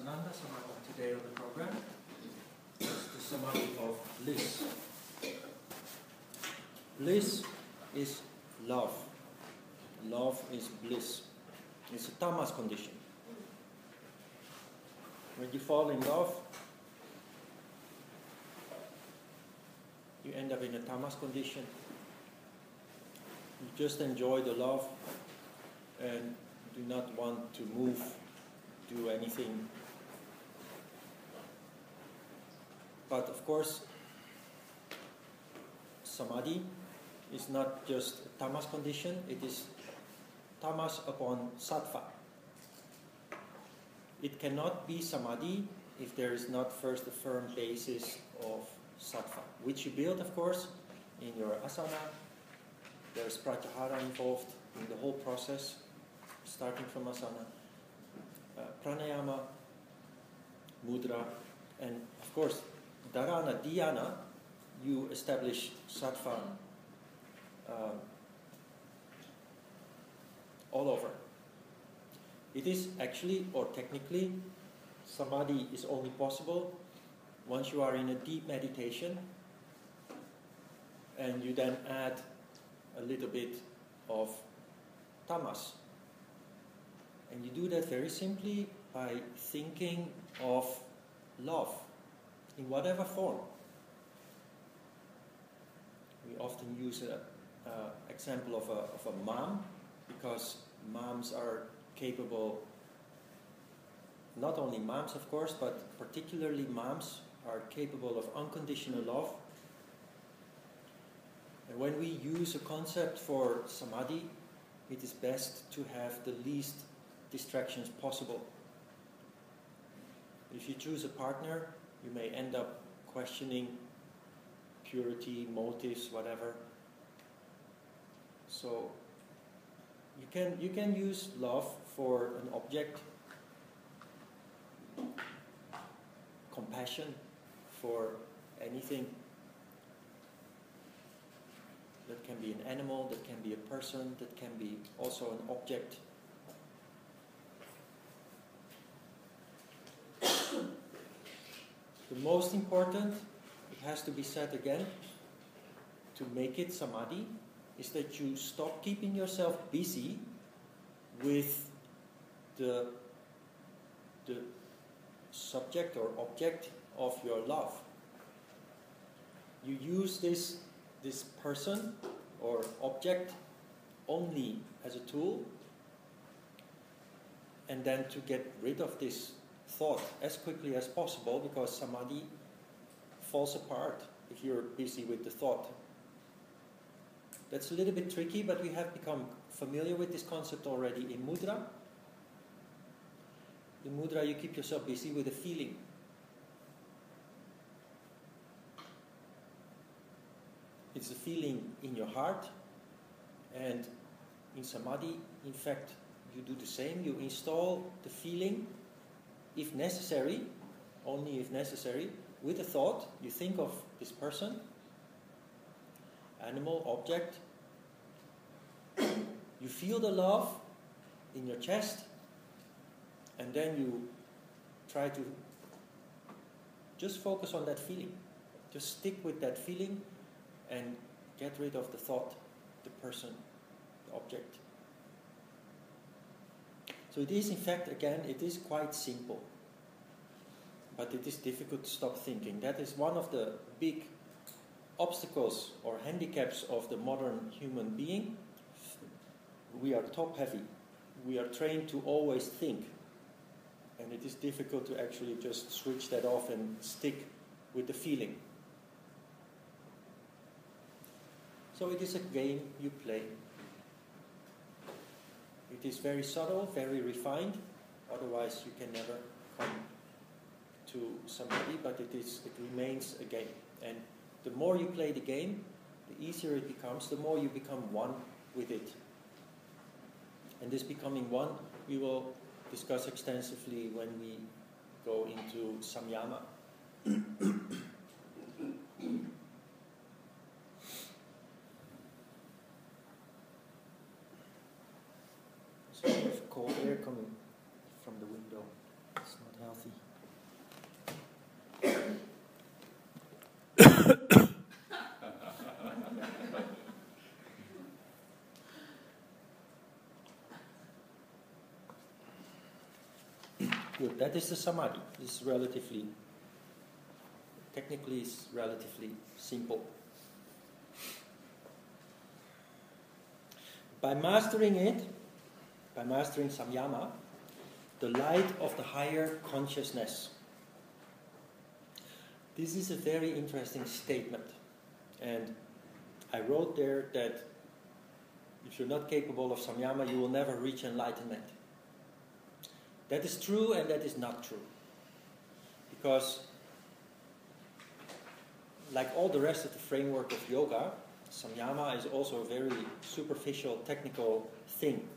Sananda Samadhi today on the program. It's the Samadhi of bliss. Bliss is love. Love is bliss. It's a tamas condition. When you fall in love, you end up in a tamas condition. You just enjoy the love and do not want to move, do anything. But of course, samadhi is not just a tamas condition, it is tamas upon sattva. It cannot be samadhi if there is not first a firm basis of sattva, which you build, of course, in your asana. There is pratyahara involved in the whole process, starting from asana, pranayama, mudra, and of course, dharana, dhyana, you establish sattva all over. It is actually, or technically, samadhi is only possible once you are in a deep meditation and you then add a little bit of tamas. And you do that very simply by thinking of love in whatever form. We often use an example of a mom, because moms are capable, not only moms of course, but particularly moms are capable of unconditional love. And when we use a concept for samadhi, it is best to have the least distractions possible. If you choose a partner, you may end up questioning purity, motives, whatever. So you can use love for an object, compassion for anything. That can be an animal, that can be a person, that can be also an object. The most important, it has to be said again, to make it samadhi, is that you stop keeping yourself busy with the subject or object of your love. You use this person or object only as a tool, and then to get rid of this thought as quickly as possible, because samadhi falls apart if you're busy with the thought. That's a little bit tricky, but we have become familiar with this concept already in mudra. In mudra, you keep yourself busy with a feeling. It's a feeling in your heart, and in samadhi, in fact, you do the same. You install the feeling, if necessary, only if necessary, with a thought. You think of this person, animal, object. You feel the love in your chest, and then you try to just focus on that feeling. Just stick with that feeling and get rid of the thought, the person, the object. So it is, in fact, again, it is quite simple, but it is difficult to stop thinking. That is one of the big obstacles or handicaps of the modern human being. We are top heavy. We are trained to always think, and it is difficult to actually just switch that off and stick with the feeling. So it is a game you play. It is very subtle, very refined, otherwise you can never come to samadhi, but it remains a game. And the more you play the game, the easier it becomes, the more you become one with it. And this becoming one, we will discuss extensively when we go into Samyama. So there's cold air coming from the window. It's not healthy. Good, that is the samadhi. This is relatively, technically it's relatively simple. By mastering it, by mastering samyama, the light of the higher consciousness. This is a very interesting statement. And I wrote there that if you're not capable of samyama, you will never reach enlightenment. That is true and that is not true. Because like all the rest of the framework of yoga, samyama is also a very superficial, technical thing.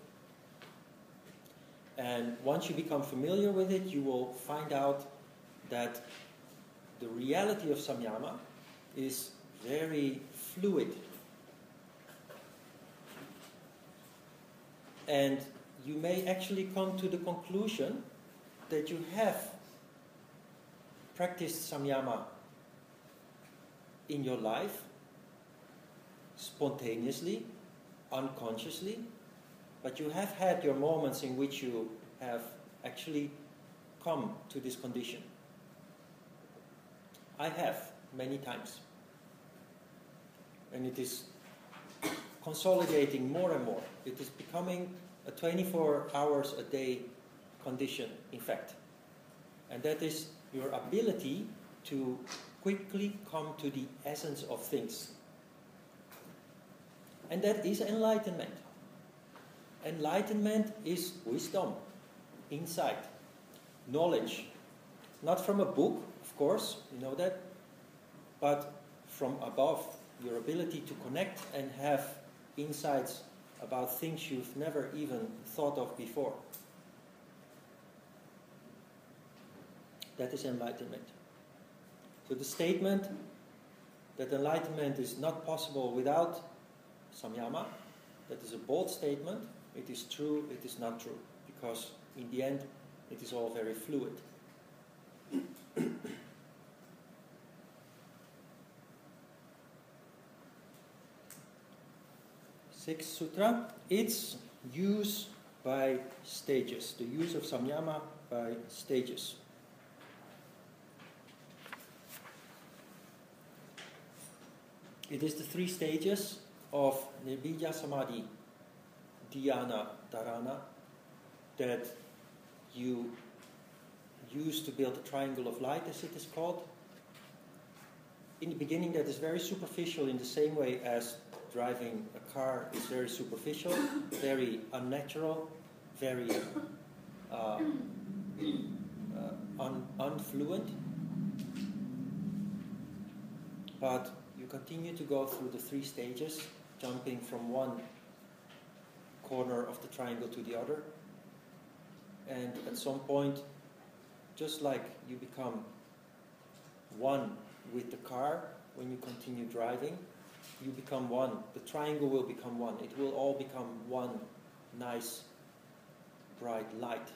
And once you become familiar with it, you will find out that the reality of samyama is very fluid. And you may actually come to the conclusion that you have practiced samyama in your life, spontaneously, unconsciously, but you have had your moments in which you have actually come to this condition. I have, many times. And it is consolidating more and more. It is becoming a 24 hours a day condition, in fact. And that is your ability to quickly come to the essence of things. And that is enlightenment. Enlightenment is wisdom, insight, knowledge. Not from a book, of course, you know that, but from above, your ability to connect and have insights about things you've never even thought of before. That is enlightenment. So the statement that enlightenment is not possible without samyama, that is a bold statement. It is true, it is not true, because in the end it is all very fluid. Sixth sutra, its use by stages, the use of samyama by stages. It is the three stages of nibbija samadhi, dhyana, dharana, that you use to build a triangle of light, as it is called. In the beginning, that is very superficial, in the same way as driving a car is very superficial, very unnatural, very unfluent. But you continue to go through the three stages, jumping from one corner of the triangle to the other. And at some point, just like you become one with the car when you continue driving, you become one. The triangle will become one. It will all become one nice, bright light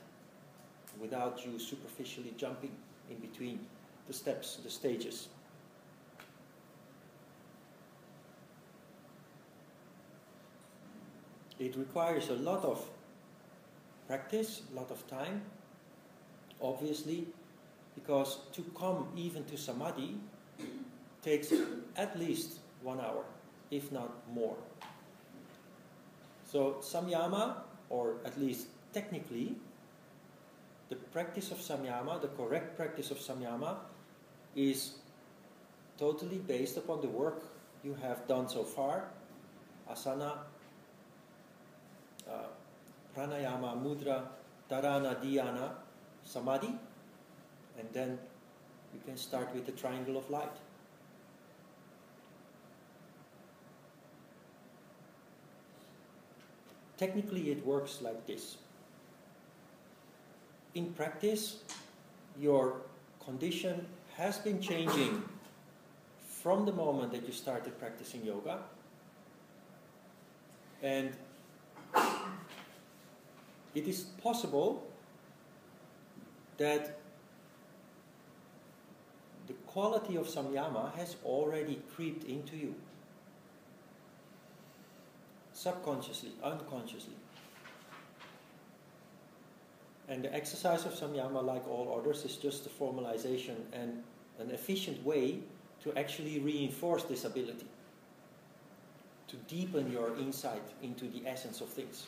without you superficially jumping in between the steps, the stages. It requires a lot of practice, a lot of time, obviously, because to come even to samadhi takes at least 1 hour, if not more. So samyama, or at least technically, the practice of samyama, the correct practice of samyama, is totally based upon the work you have done so far, asana, pranayama, mudra, dharana, dhyana, samadhi, and then you can start with the triangle of light. Technically, it works like this. In practice, your condition has been changing from the moment that you started practicing yoga, and it is possible that the quality of Samyama has already creeped into you. Subconsciously, unconsciously. And the exercise of Samyama, like all others, is just a formalization and an efficient way to actually reinforce this ability, to deepen your insight into the essence of things,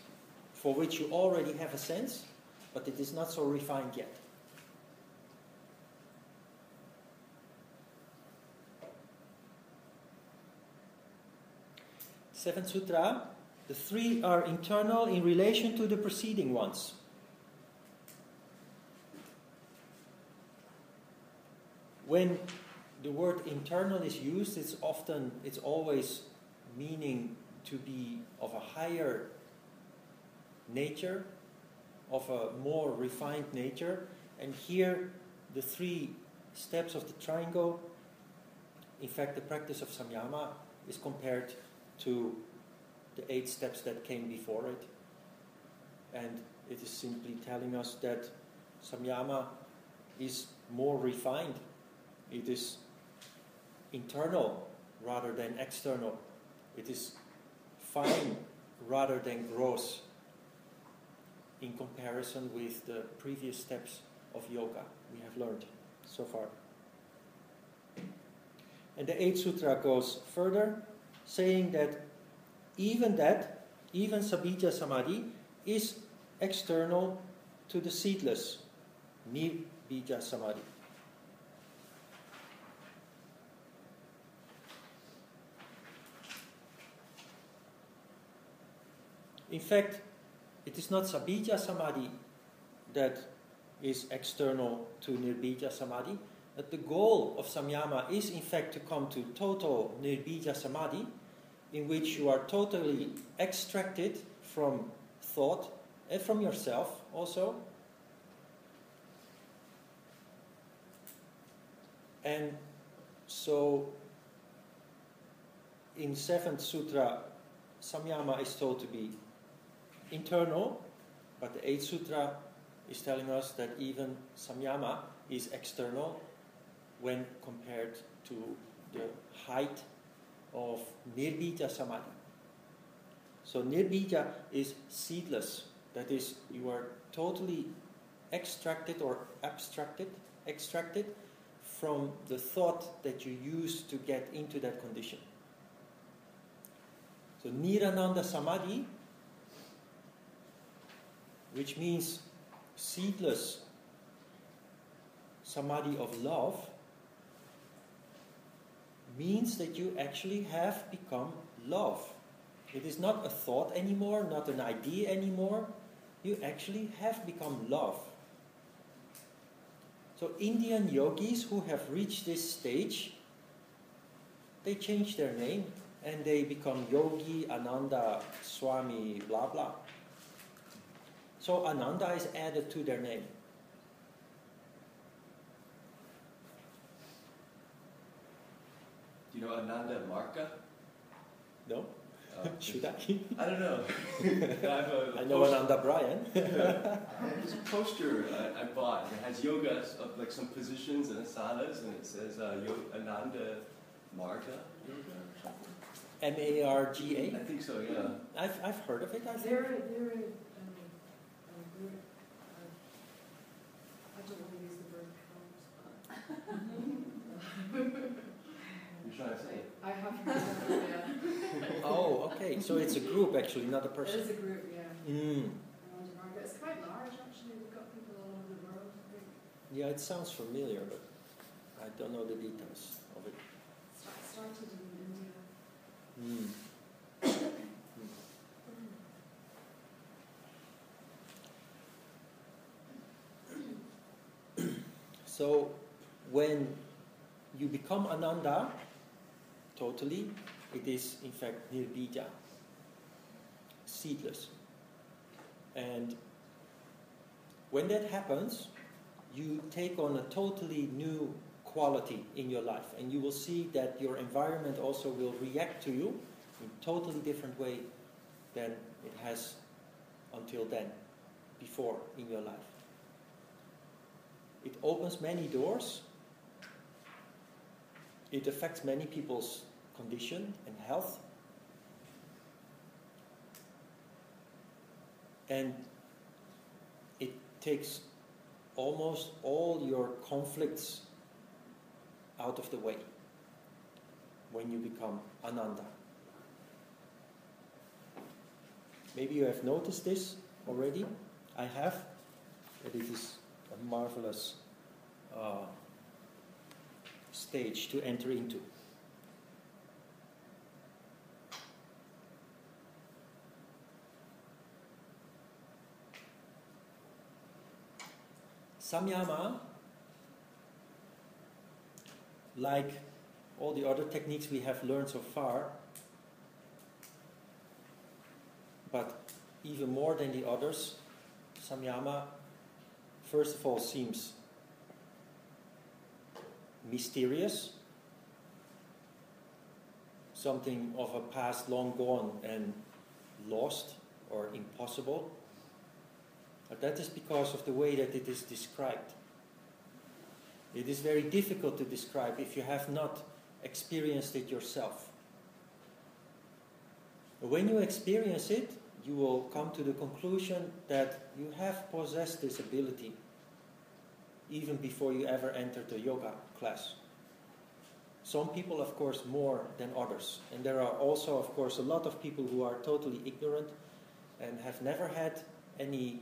for which you already have a sense, but it is not so refined yet. Seventh Sutra, the three are internal in relation to the preceding ones. When the word internal is used, it's always meaning to be of a higher nature, of a more refined nature. And here, the three steps of the triangle, in fact, the practice of Samyama is compared to the 8 steps that came before it. And it is simply telling us that Samyama is more refined. It is internal rather than external. It is fine rather than gross in comparison with the previous steps of yoga we have learned so far. And the 8th sutra goes further, saying that even Sabija Samadhi is external to the seedless, Nirbija Samadhi. In fact, it is not Sabija Samadhi that is external to Nirbija Samadhi, but the goal of Samyama is in fact to come to total Nirbija Samadhi, in which you are totally extracted from thought and from yourself also. And so in 7th Sutra, Samyama is told to be internal, but the 8th Sutra is telling us that even Samyama is external when compared to the height of Nirbija Samadhi. So Nirbija is seedless, that is, you are totally extracted from the thought that you used to get into that condition. So Nirananda Samadhi, which means seedless Samadhi of love, means that you actually have become love. It is not a thought anymore, not an idea anymore. You actually have become love. So Indian yogis who have reached this stage, they change their name and they become Yogi, Ananda, Swami, blah blah. So Ananda is added to their name. Do you know Ananda Marka? No? Should I? I don't know. I know Ananda Bryan. There's a poster I bought. It has yoga, like some positions and asanas, and it says Ananda Marga Yoga or something. M-A-R-G-A? I think so, yeah. I've heard of it, I think. They're a group, I don't want to use the word cult. You're trying to say it? I have heard of it, yeah. Oh, okay. So it's a group actually, not a person. It is a group, yeah. Mm. It's quite large actually. We've got people all over the world, I think. Yeah, it sounds familiar, but I don't know the details of it. Started in India. Mm. So when you become Ananda, totally, it is in fact Nirbija, seedless. And when that happens, you take on a totally new quality in your life, and you will see that your environment also will react to you in a totally different way than it has until then, before in your life. It opens many doors. It affects many people's condition and health. And it takes almost all your conflicts out of the way when you become Ananda. Maybe you have noticed this already. I have. That it is a marvelous stage to enter into. Samyama, like all the other techniques we have learned so far, but even more than the others, Samyama, first of all, seems mysterious, something of a past long gone and lost or impossible. But that is because of the way that it is described. It is very difficult to describe if you have not experienced it yourself. When you experience it, you will come to the conclusion that you have possessed this ability even before you ever entered a yoga class. Some people, of course, more than others. And there are also, of course, a lot of people who are totally ignorant and have never had any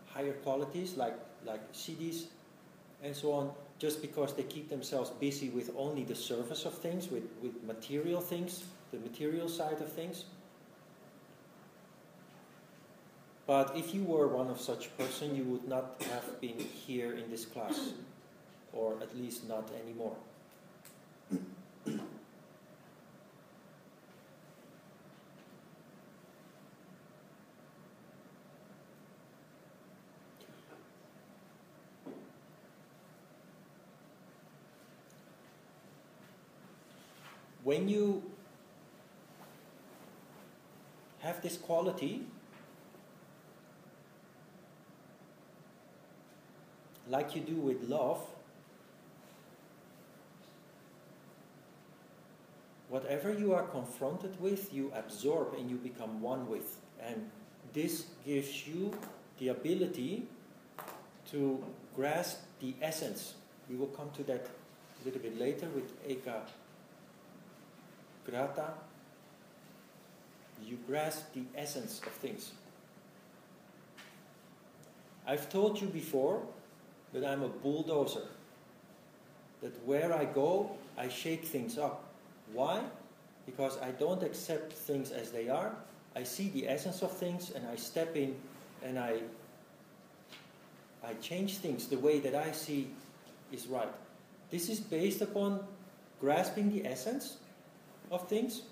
higher qualities like siddhis and so on, just because they keep themselves busy with only the surface of things, with material things, the material side of things. But if you were one of such person, you would not have been here in this class, or at least not anymore. When you have this quality, like you do with love, whatever you are confronted with, you absorb and you become one with. And this gives you the ability to grasp the essence. We will come to that a little bit later with Eka Grata. You grasp the essence of things. I've told you before that I'm a bulldozer. That where I go, I shake things up. Why? Because I don't accept things as they are. I see the essence of things and I step in and I change things the way that I see is right. This is based upon grasping the essence of things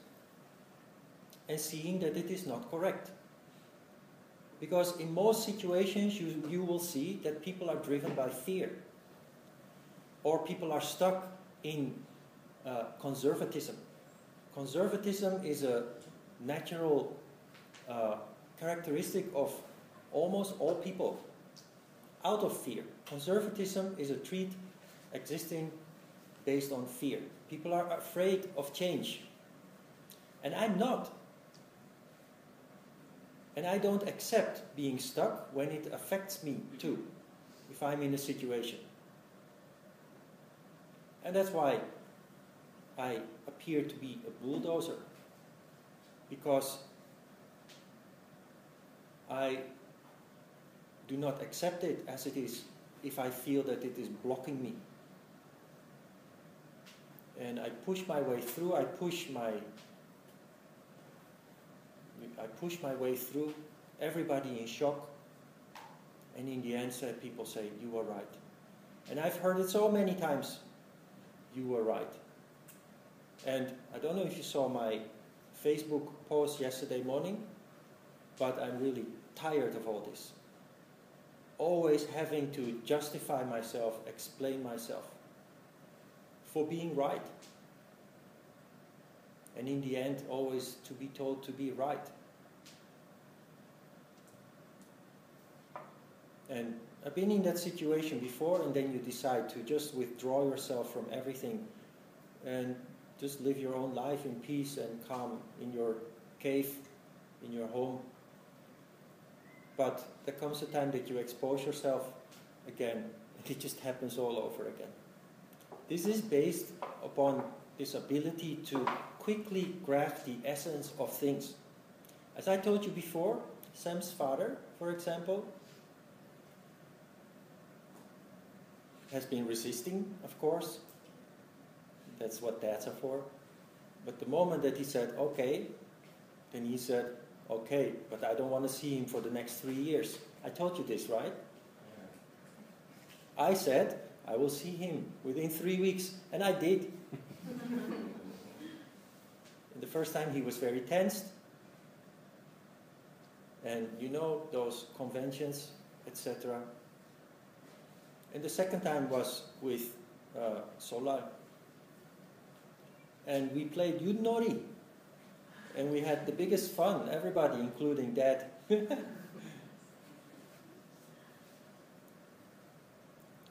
and seeing that it is not correct. Because in most situations you will see that people are driven by fear, or people are stuck in conservatism. Conservatism is a natural characteristic of almost all people, out of fear. Conservatism is a trait existing based on fear. People are afraid of change. And I'm not. And I don't accept being stuck when it affects me too, if I'm in a situation. And that's why I appear to be a bulldozer, because I do not accept it as it is if I feel that it is blocking me. And I push my way through, I push my way through, everybody in shock, and in the end people say, you were right. And I've heard it so many times, you were right. And I don't know if you saw my Facebook post yesterday morning, but I'm really tired of all this. Always having to justify myself, explain myself for being right. And in the end, always to be told to be right. And I've been in that situation before, and then you decide to just withdraw yourself from everything and just live your own life in peace and calm in your cave, in your home. But there comes a time that you expose yourself again, and it just happens all over again. This is based upon this ability to quickly grasp the essence of things. As I told you before, Sam's father, for example, has been resisting, of course. That's what dads are for. But the moment that he said, okay, then he said, okay, but I don't want to see him for the next 3 years. I told you this, right? I said, I will see him within 3 weeks, and I did. And the first time he was very tensed. And you know, those conventions, etc. And the second time was with Solar. And we played Yunori. And we had the biggest fun, everybody, including Dad.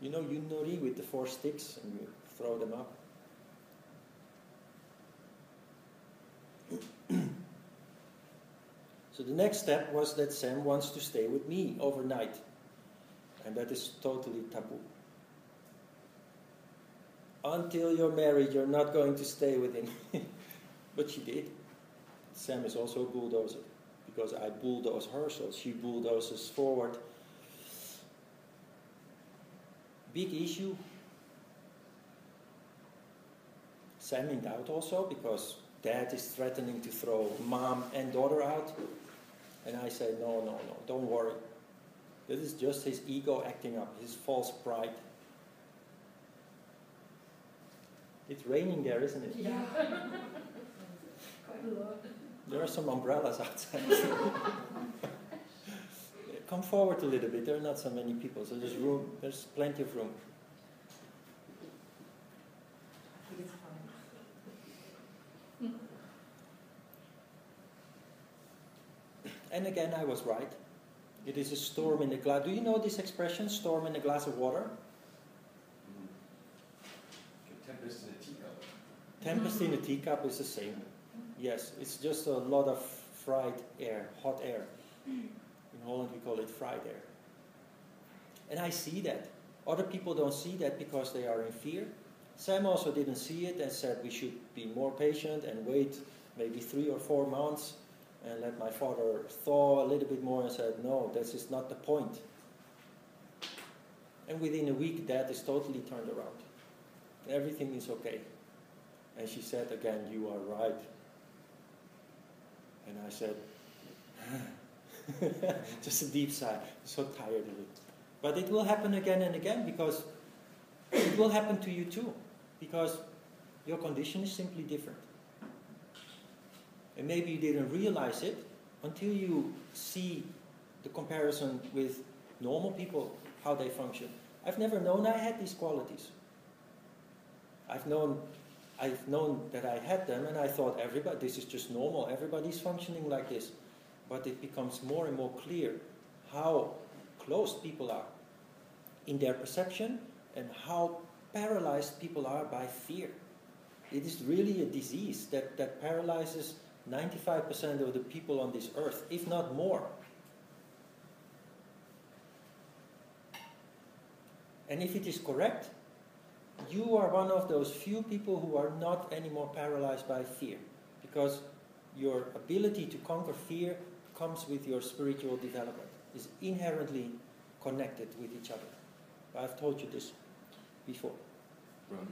You know Yunori with the 4 sticks, and you throw them up. So the next step was that Sam wants to stay with me overnight. And that is totally taboo. Until you're married, you're not going to stay with him. But she did. Sam is also a bulldozer, because I bulldoze her, so she bulldozes forward. Big issue. Sam in doubt also, because Dad is threatening to throw mom and daughter out. And I say, no, don't worry. This is just his ego acting up, his false pride. It's raining there, isn't it? Yeah. Quite a lot. There are some umbrellas outside. Come forward a little bit. There are not so many people, so there's room. There's plenty of room. And again, I was right. It is a storm in a glass. Do you know this expression, storm in a glass of water? Tempest in a teacup. Tempest in a teacup is the same. Yes, it's just a lot of fried air, hot air. In Holland we call it fried air. And I see that. Other people don't see that because they are in fear. Sam also didn't see it and said we should be more patient and wait maybe 3 or 4 months and let my father thaw a little bit more, and said, no, this is not the point. And within a week, Dad is totally turned around. Everything is okay. And she said again, you are right. And I said, just a deep sigh. I'm so tired of it. But it will happen again and again, because it will happen to you too. Because your condition is simply different. And maybe you didn't realize it until you see the comparison with normal people, how they function. I've never known I had these qualities. I've known that I had them, and I thought this is just normal. Everybody's functioning like this. But it becomes more and more clear how closed people are in their perception and how paralyzed people are by fear. It is really a disease that paralyzes 95% of the people on this earth, if not more. And if it is correct, you are one of those few people who are not anymore paralyzed by fear, because your ability to conquer fear comes with your spiritual development, is inherently connected with each other. I've told you this before. Ron,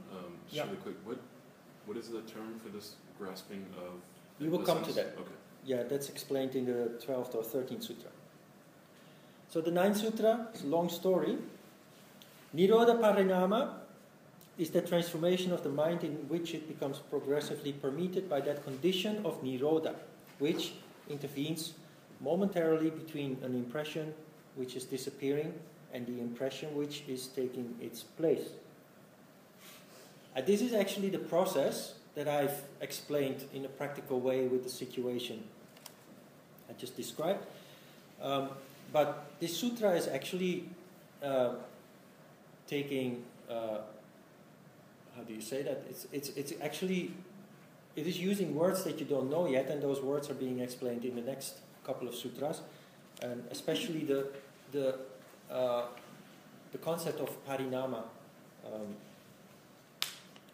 just really quick, what is the term for this grasping of? You will come to that. Okay. Yeah, that's explained in the 12th or 13th Sutra. So the 9th Sutra is a long story. Nirodha Parinama is the transformation of the mind in which it becomes progressively permeated by that condition of Nirodha, which intervenes momentarily between an impression which is disappearing and the impression which is taking its place. And this is actually the process that I've explained in a practical way with the situation I just described. But this sutra is actually taking, how do you say that? It's actually, it is using words that you don't know yet, and those words are being explained in the next couple of sutras, and especially the concept of parinama,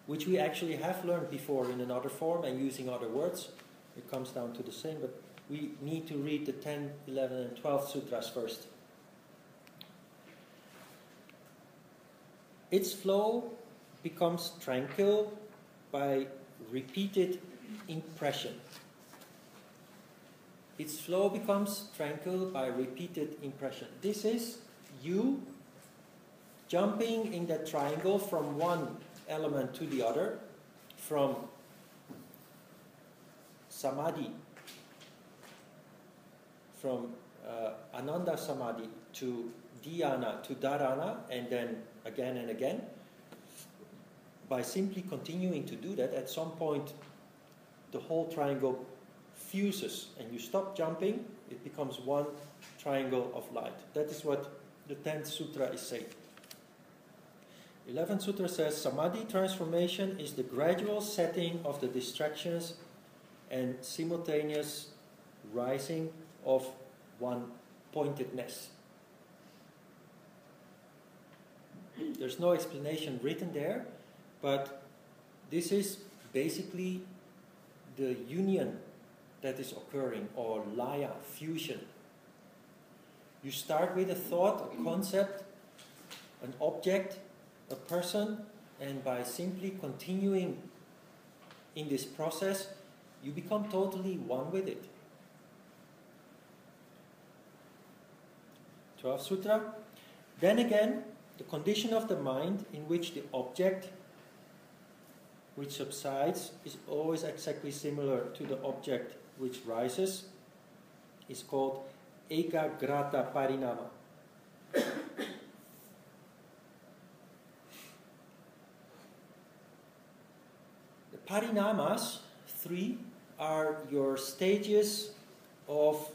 which we actually have learned before in another form and using other words. It comes down to the same, but we need to read the 10, 11, and 12 sutras first. Its flow becomes tranquil by repeated impression. Its flow becomes tranquil by repeated impression. This is you jumping in that triangle from one element to the other, from Samadhi, from Ananda Samadhi to Dhyana to Dharana, and then again and again. By simply continuing to do that, at some point the whole triangle fuses and you stop jumping, it becomes one triangle of light. That is what the 10th sutra is saying. 11th sutra says, Samadhi transformation is the gradual setting of the distractions and simultaneous rising of one pointedness. There's no explanation written there, but this is basically the union that is occurring, or laya, fusion. You start with a thought, a concept, an object, a person, and by simply continuing in this process, you become totally one with it. 12th sutra. Then again, the condition of the mind in which the object which subsides is always exactly similar to the object which rises is called ekagrata parinama. The parinamas, 3, are your stages of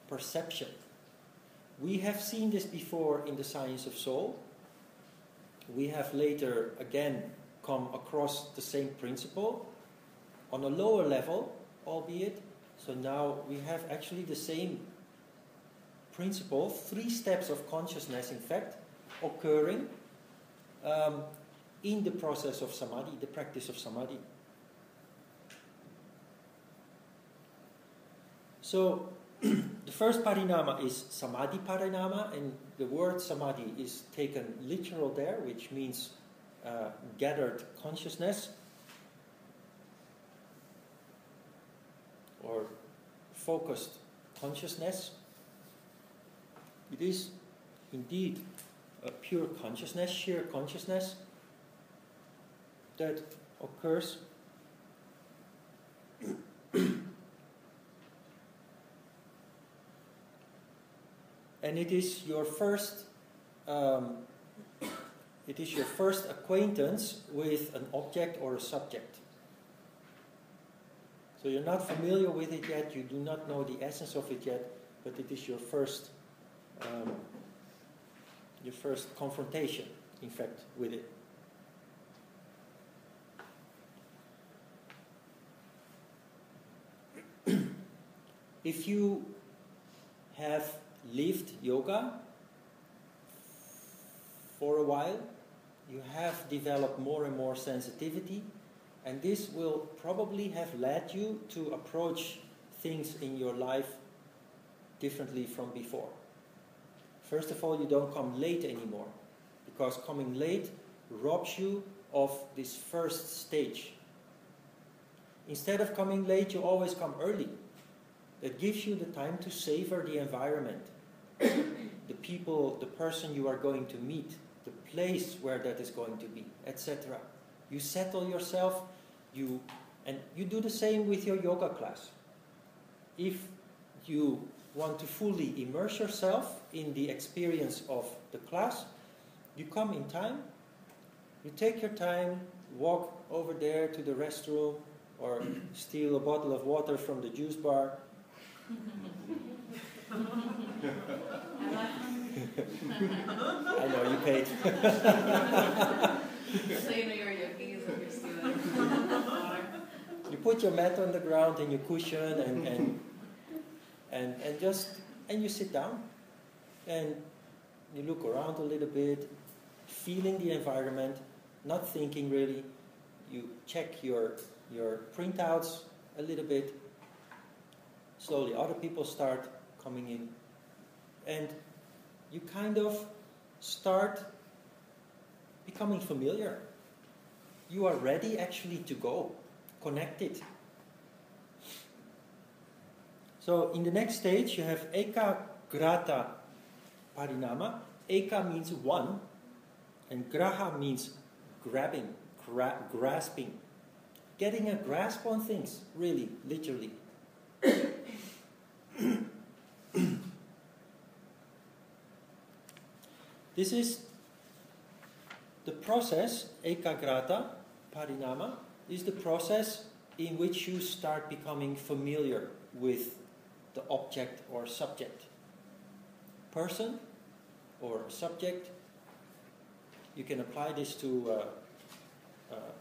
perception. We have seen this before in the science of soul. We have later again come across the same principle on a lower level, albeit. So now we have actually the same principle, 3 steps of consciousness, in fact, occurring in the process of samadhi, the practice of samadhi. So the first parinama is samadhi parinama, and the word samadhi is taken literal there, which means gathered consciousness or focused consciousness. It is indeed a pure consciousness, sheer consciousness that occurs and it is your first acquaintance with an object or a subject. So you're not familiar with it yet, you do not know the essence of it yet, but it is your first confrontation, in fact, with it. If you have lived yoga for a while, you have developed more and more sensitivity, and this will probably have led you to approach things in your life differently from before. First of all, you don't come late anymore, because coming late robs you of this first stage. Instead of coming late, you always come early. That gives you the time to savor the environment, the people, the person you are going to meet, the place where that is going to be, etc. You settle yourself, and you do the same with your yoga class. If you want to fully immerse yourself in the experience of the class, you come in time, you take your time, walk over there to the restroom, or steal a bottle of water from the juice bar. I know you paid. So you know your yogis and you're stealing water. You put your mat on the ground and your cushion and you sit down and you look around a little bit, feeling the environment, not thinking really. You check your printouts a little bit. Slowly other people start coming in. And you kind of start becoming familiar. You are ready actually to go, connected. So in the next stage you have ekagrata parinama. Eka means one, and graha means grabbing, grasping. Getting a grasp on things, really, literally. This is the process, ekagrata parinama, is the process in which you start becoming familiar with the object or subject. Person or subject. You can apply this to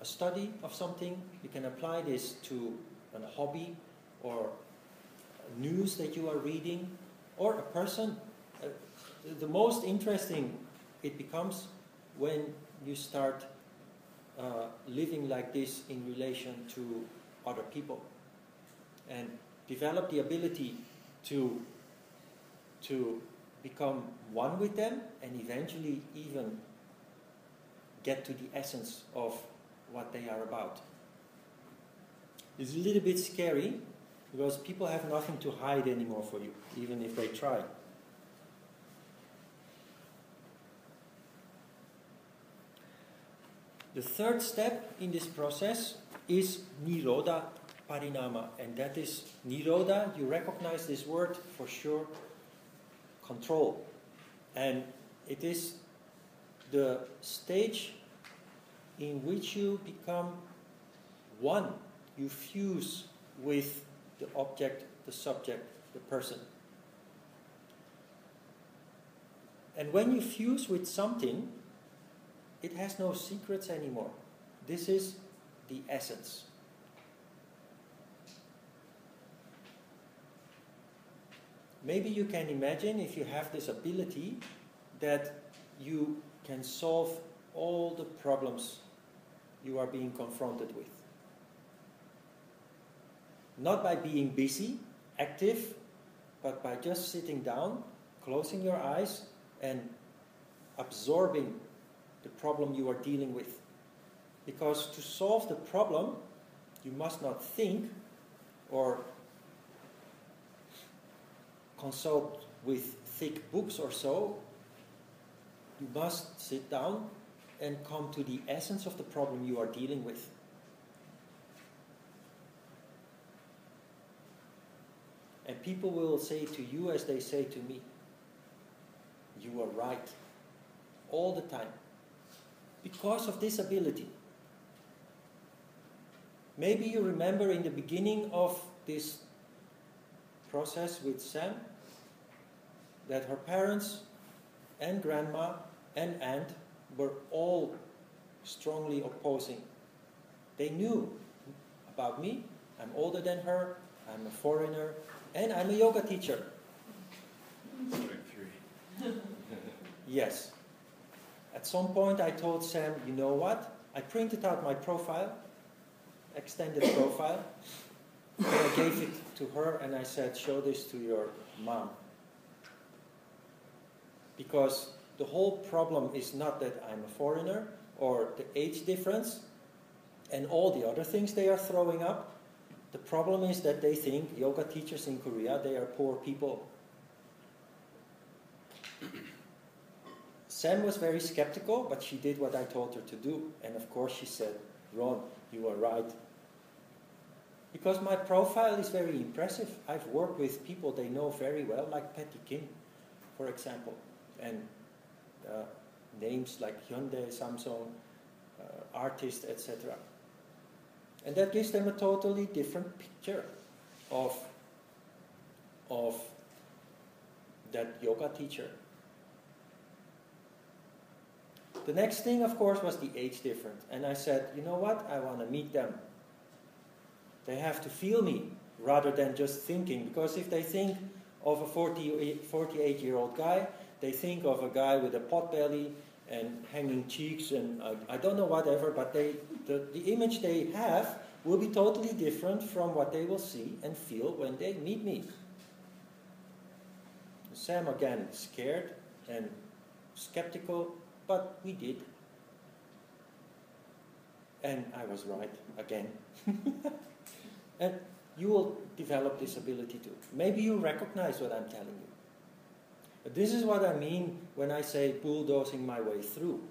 a study of something. You can apply this to a hobby or news that you are reading, or a person. The most interesting it becomes when you start living like this in relation to other people and develop the ability to become one with them and eventually even get to the essence of what they are about. It's a little bit scary because people have nothing to hide anymore for you, even if they try. The third step in this process is Nirodha Parinama, and that is Nirodha, you recognize this word for sure, control. And it is the stage in which you become one, you fuse with the object, the subject, the person. And when you fuse with something, it has no secrets anymore. This is the essence. Maybe you can imagine, if you have this ability, that you can solve all the problems you are being confronted with. Not by being busy, active, but by just sitting down, closing your eyes, and absorbing the problem you are dealing with. Because to solve the problem, you must not think or consult with thick books or so. You must sit down and come to the essence of the problem you are dealing with. And people will say to you as they say to me, you are right, all the time. Because of this ability. Maybe you remember in the beginning of this process with Sam that her parents and grandma and aunt were all strongly opposing. They knew about me. I'm older than her, I'm a foreigner, and I'm a yoga teacher. Yes. At some point I told Sam, you know what? I printed out my profile, extended profile, and I gave it to her and I said, show this to your mom. Because the whole problem is not that I'm a foreigner or the age difference and all the other things they are throwing up. The problem is that they think yoga teachers in Korea, they are poor people. Sam was very skeptical, but she did what I told her to do. And of course she said, Ron, you are right. Because my profile is very impressive. I've worked with people they know very well, like Patty Kim, for example. And names like Hyundai, Samsung, artists, etc. And that gives them a totally different picture of that yoga teacher. The next thing, of course, was the age difference. And I said, you know what? I want to meet them. They have to feel me rather than just thinking. Because if they think of a 48-year-old guy, they think of a guy with a pot belly and hanging cheeks and I don't know whatever, but the image they have will be totally different from what they will see and feel when they meet me. Sam again scared and skeptical, but we did. And I was right again. And you will develop this ability too. Maybe you recognize what I'm telling you. But this is what I mean when I say bulldozing my way through.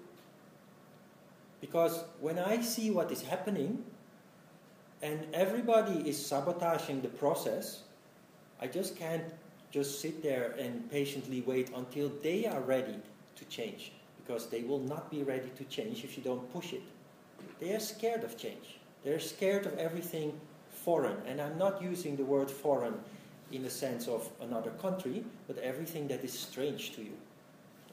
Because when I see what is happening and everybody is sabotaging the process, I just can't just sit there and patiently wait until they are ready to change. Because they will not be ready to change if you don't push it. They are scared of change. They're scared of everything foreign. And I'm not using the word foreign in the sense of another country, but everything that is strange to you.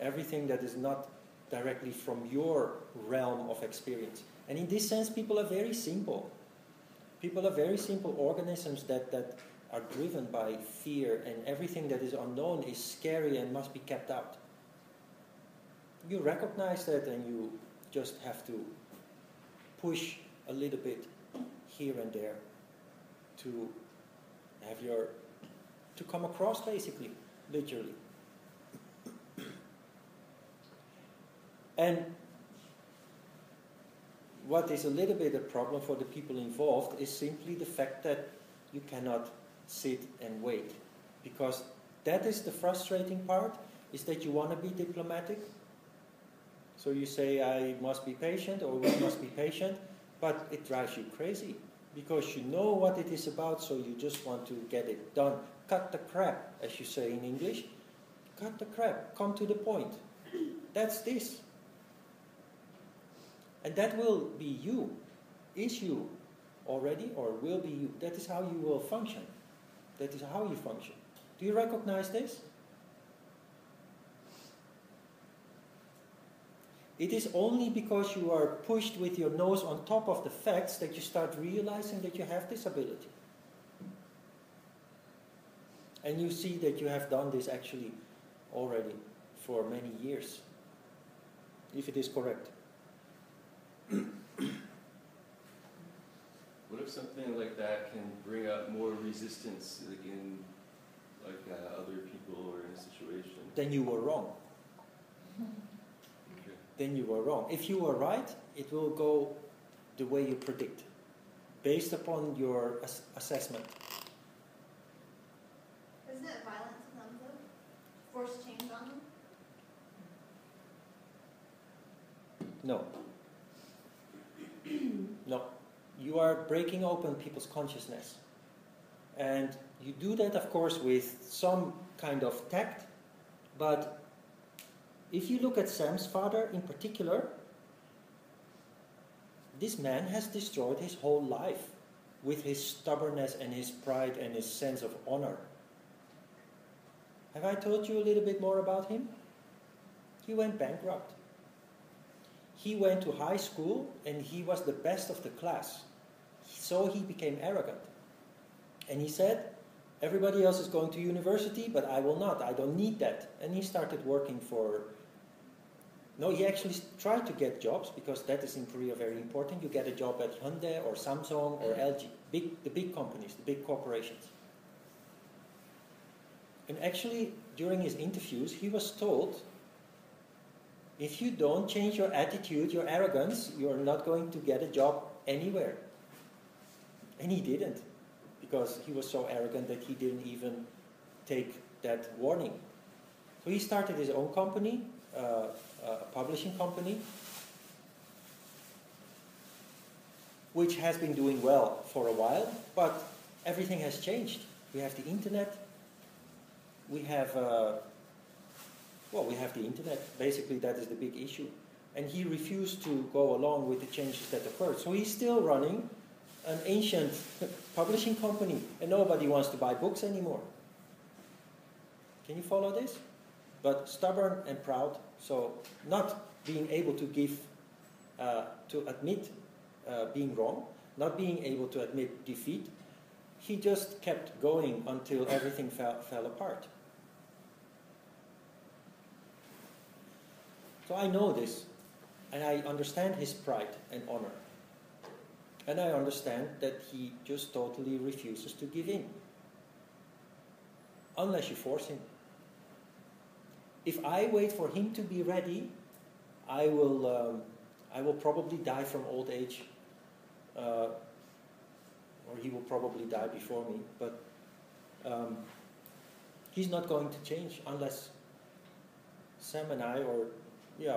Everything that is not directly from your realm of experience. And in this sense, people are very simple. People are very simple organisms that are driven by fear, and everything that is unknown is scary and must be kept out. You recognize that and you just have to push a little bit here and there to have to come across, basically, literally. And what is a little bit a problem for the people involved is simply the fact that you cannot sit and wait. Because that is the frustrating part, is that you want to be diplomatic. So you say, I must be patient, or we must be patient, but it drives you crazy. Because you know what it is about, so you just want to get it done. Cut the crap, as you say in English. Cut the crap, come to the point. That's this. And that will be you. Is you already, or will be you. That is how you will function. That is how you function. Do you recognize this? It is only because you are pushed with your nose on top of the facts that you start realizing that you have this ability. And you see that you have done this actually already for many years, if it is correct. What if something like that can bring up more resistance in other people or in a situation? Then you were wrong. Okay. Then you were wrong. If you were right, it will go the way you predict, based upon your assessment. Isn't it violent to them to force change on them? No. No. You are breaking open people's consciousness. And you do that, of course, with some kind of tact. But if you look at Sam's father in particular, this man has destroyed his whole life with his stubbornness and his pride and his sense of honor. Have I told you a little bit more about him? He went bankrupt. He went to high school and he was the best of the class. So he became arrogant. And he said, everybody else is going to university, but I will not. I don't need that. And he started working he actually tried to get jobs, because that is in Korea very important. You get a job at Hyundai or Samsung or LG, the big companies, the big corporations. And actually, during his interviews, he was told, if you don't change your attitude, your arrogance, you're not going to get a job anywhere. And he didn't, because he was so arrogant that he didn't even take that warning. So he started his own company, a publishing company, which has been doing well for a while, but everything has changed. We have the internet. We have the internet. Basically, that is the big issue. And he refused to go along with the changes that occurred. So he's still running an ancient publishing company, and nobody wants to buy books anymore. Can you follow this? But stubborn and proud, so not being able to give, to admit being wrong, not being able to admit defeat. He just kept going until everything fell apart. So I know this, and I understand his pride and honor. And I understand that he just totally refuses to give in. Unless you force him. If I wait for him to be ready, I will probably die from old age. Or he will probably die before me. But he's not going to change unless Sam and I,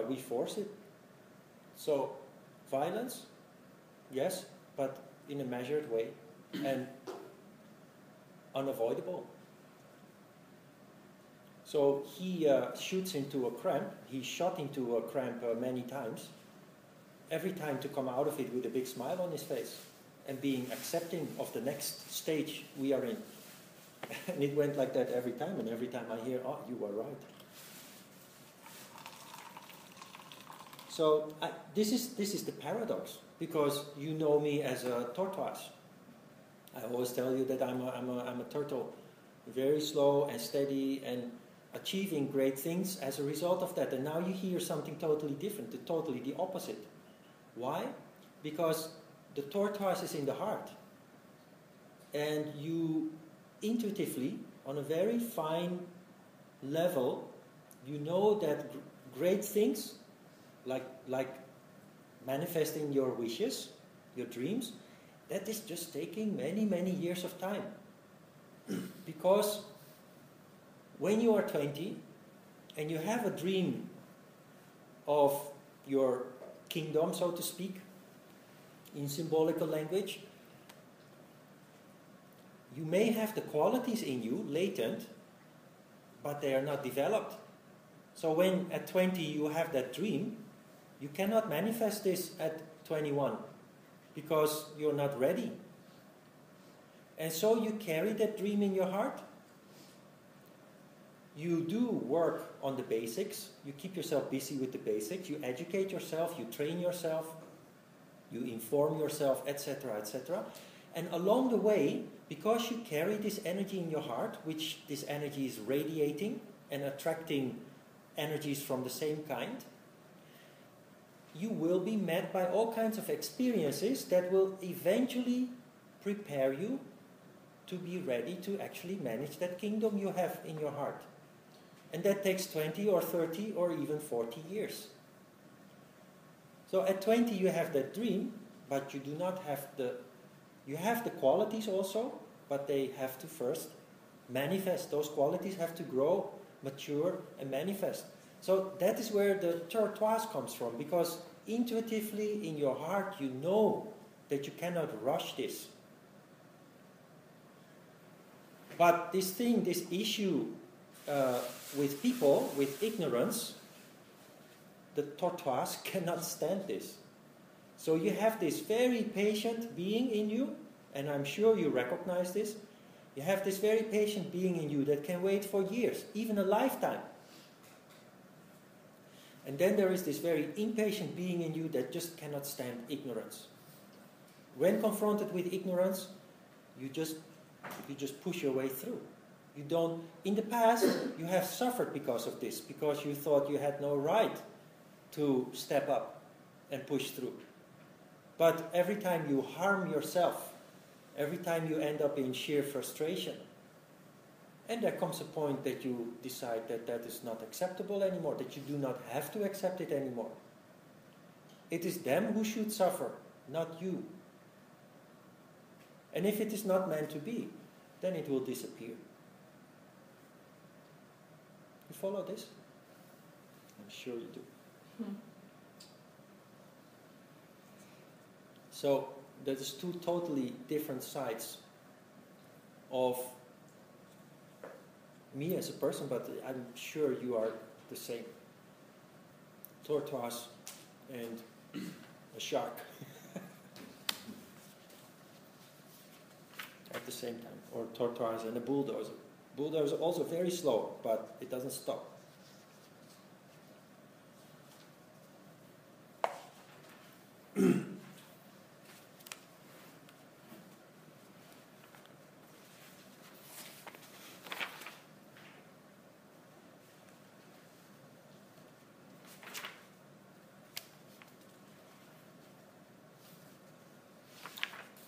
we force it. So, violence, yes, but in a measured way and unavoidable. So he shoots into a cramp. He shot into a cramp many times. Every time to come out of it with a big smile on his face and being accepting of the next stage we are in. And it went like that every time. And every time I hear, oh, you were right. So this is the paradox, because you know me as a tortoise. I always tell you that I'm a turtle, very slow and steady and achieving great things as a result of that. And now you hear something totally different, totally the opposite. Why? Because the tortoise is in the heart, and you intuitively, on a very fine level, you know that great things, like manifesting your wishes, your dreams, that is just taking many, many years of time. Because when you are 20 and you have a dream of your kingdom, so to speak, in symbolical language, you may have the qualities in you latent, but they are not developed. So when at 20 you have that dream, you cannot manifest this at 21 because you're not ready. And so you carry that dream in your heart. You do work on the basics. You keep yourself busy with the basics. You educate yourself. You train yourself. You inform yourself, etc., etc. And along the way, because you carry this energy in your heart, which this energy is radiating and attracting energies from the same kind, you will be met by all kinds of experiences that will eventually prepare you to be ready to actually manage that kingdom you have in your heart. And that takes 20 or 30 or even 40 years. So at 20 you have that dream, but you do not have you have the qualities also, but they have to first manifest. Those qualities have to grow, mature, and manifest. So that is where the tortoise comes from, because intuitively in your heart you know that you cannot rush this. But this issue with people, with ignorance, the tortoise cannot stand this. So you have this very patient being in you, and I'm sure you recognize this. You have this very patient being in you that can wait for years, even a lifetime. And then there is this very impatient being in you that just cannot stand ignorance. When confronted with ignorance, you just push your way through. You don't. In the past, you have suffered because of this, because you thought you had no right to step up and push through. But every time you harm yourself, every time you end up in sheer frustration, and there comes a point that you decide that that is not acceptable anymore, that you do not have to accept it anymore. It is them who should suffer, not you. And if it is not meant to be, then it will disappear. You follow this? I'm sure you do. So there's two totally different sides of me as a person, but I'm sure you are the same. Tortoise and a shark at the same time, or tortoise and a bulldozer. Buddha is also very slow, but it doesn't stop.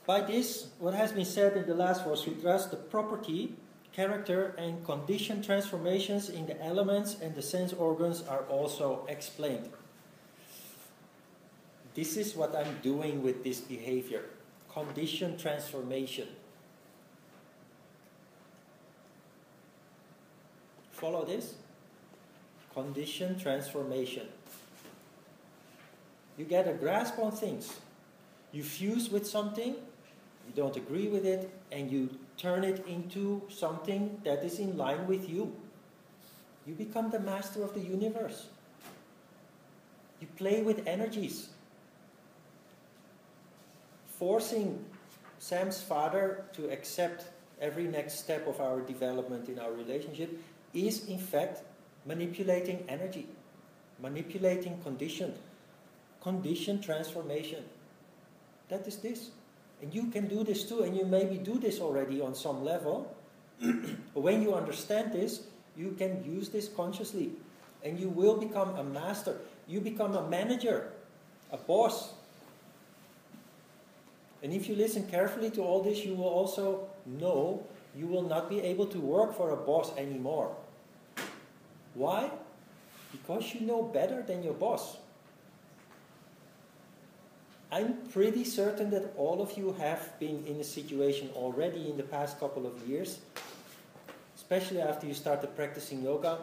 By this, what has been said in the last 4 sutras, the property, character and condition transformations in the elements and the sense organs are also explained. This is what I'm doing with this behavior. Condition transformation. Follow this? Condition transformation. You get a grasp on things. You fuse with something, you don't agree with it, and you turn it into something that is in line with you. You become the master of the universe. You play with energies. Forcing Sam's father to accept every next step of our development in our relationship is in fact manipulating energy, manipulating condition transformation. That is this. And you can do this too, and you maybe do this already on some level. When you understand this, you can use this consciously. And you will become a master. You become a manager, a boss. And if you listen carefully to all this, you will also know you will not be able to work for a boss anymore. Why? Because you know better than your boss. I'm pretty certain that all of you have been in a situation already in the past couple of years, especially after you started practicing yoga,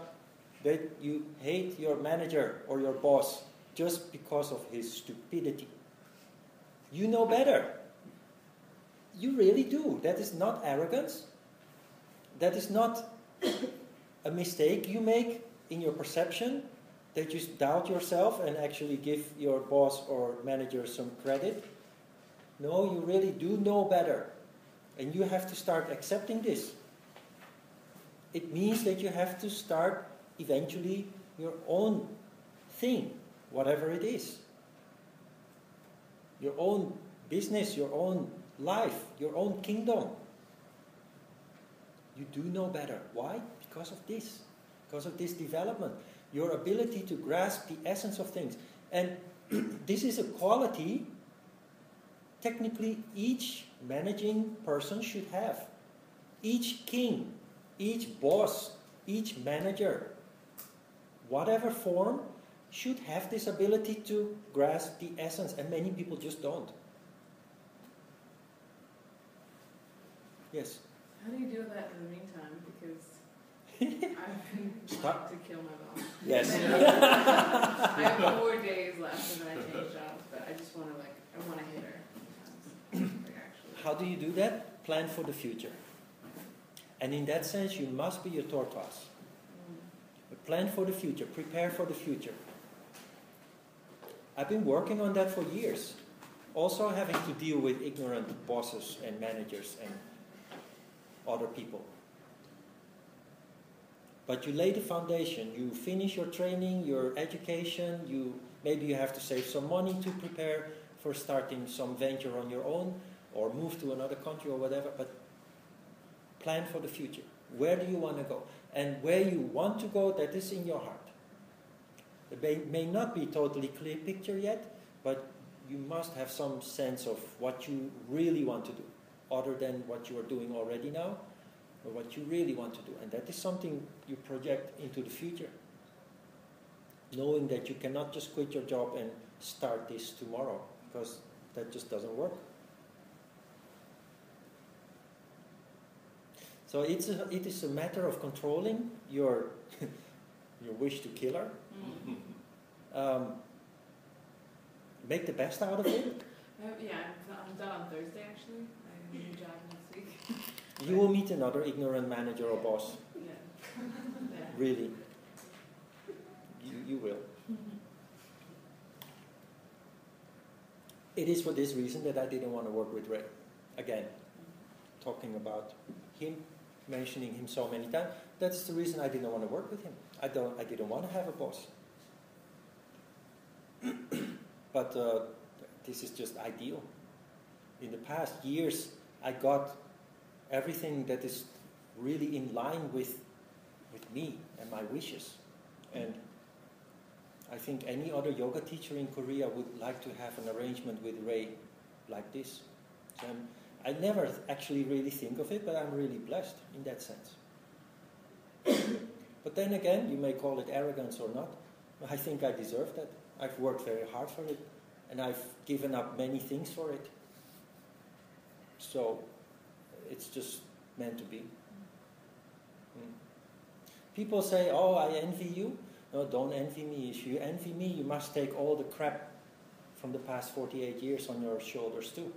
that you hate your manager or your boss just because of his stupidity. You know better. You really do. That is not arrogance. That is not a mistake you make in your perception, that you doubt yourself and actually give your boss or manager some credit. No, you really do know better. And you have to start accepting this. It means that you have to start eventually your own thing, whatever it is. Your own business, your own life, your own kingdom. You do know better. Why? Because of this. Because of this development. Your ability to grasp the essence of things. And this is a quality technically each managing person should have. Each king, each boss, each manager, whatever form, should have this ability to grasp the essence. And many people just don't. Yes? How do you do that in the meantime? Because I've been trying to kill my boss. Yes. I have 4 days left and then I change jobs, but I just want to I want to hit her sometimes. Actually. How do you do that? Plan for the future. And in that sense, you must be a tortoise. Plan for the future. Prepare for the future. I've been working on that for years. Also having to deal with ignorant bosses and managers and other people. But you lay the foundation. You finish your training, your education. Maybe you have to save some money to prepare for starting some venture on your own or move to another country or whatever. But plan for the future. Where do you want to go? And where you want to go, that is in your heart. It may not be totally clear picture yet, but you must have some sense of what you really want to do, other than what you are doing already now, or what you really want to do. And that is something you project into the future. Knowing that you cannot just quit your job and start this tomorrow, because that just doesn't work. So it is a matter of controlling your wish to kill her. Make the best out of it. I'm done on Thursday actually. I have a new job next week. You will meet another ignorant manager or boss. Yeah. Really. You will. It is for this reason that I didn't want to work with Ray. Again, talking about him. mentioning him so many times. That's the reason I didn't want to work with him. I didn't want to have a boss. But this is just ideal. In the past years, I got everything that is really in line with me and my wishes. And I think any other yoga teacher in Korea would like to have an arrangement with Ray like this. So I never actually really think of it, but I'm really blessed in that sense. But then again, you may call it arrogance or not. I think I deserve that. I've worked very hard for it, and I've given up many things for it. So it's just meant to be. People say, oh, I envy you. No, don't envy me. If you envy me, you must take all the crap from the past 48 years on your shoulders too.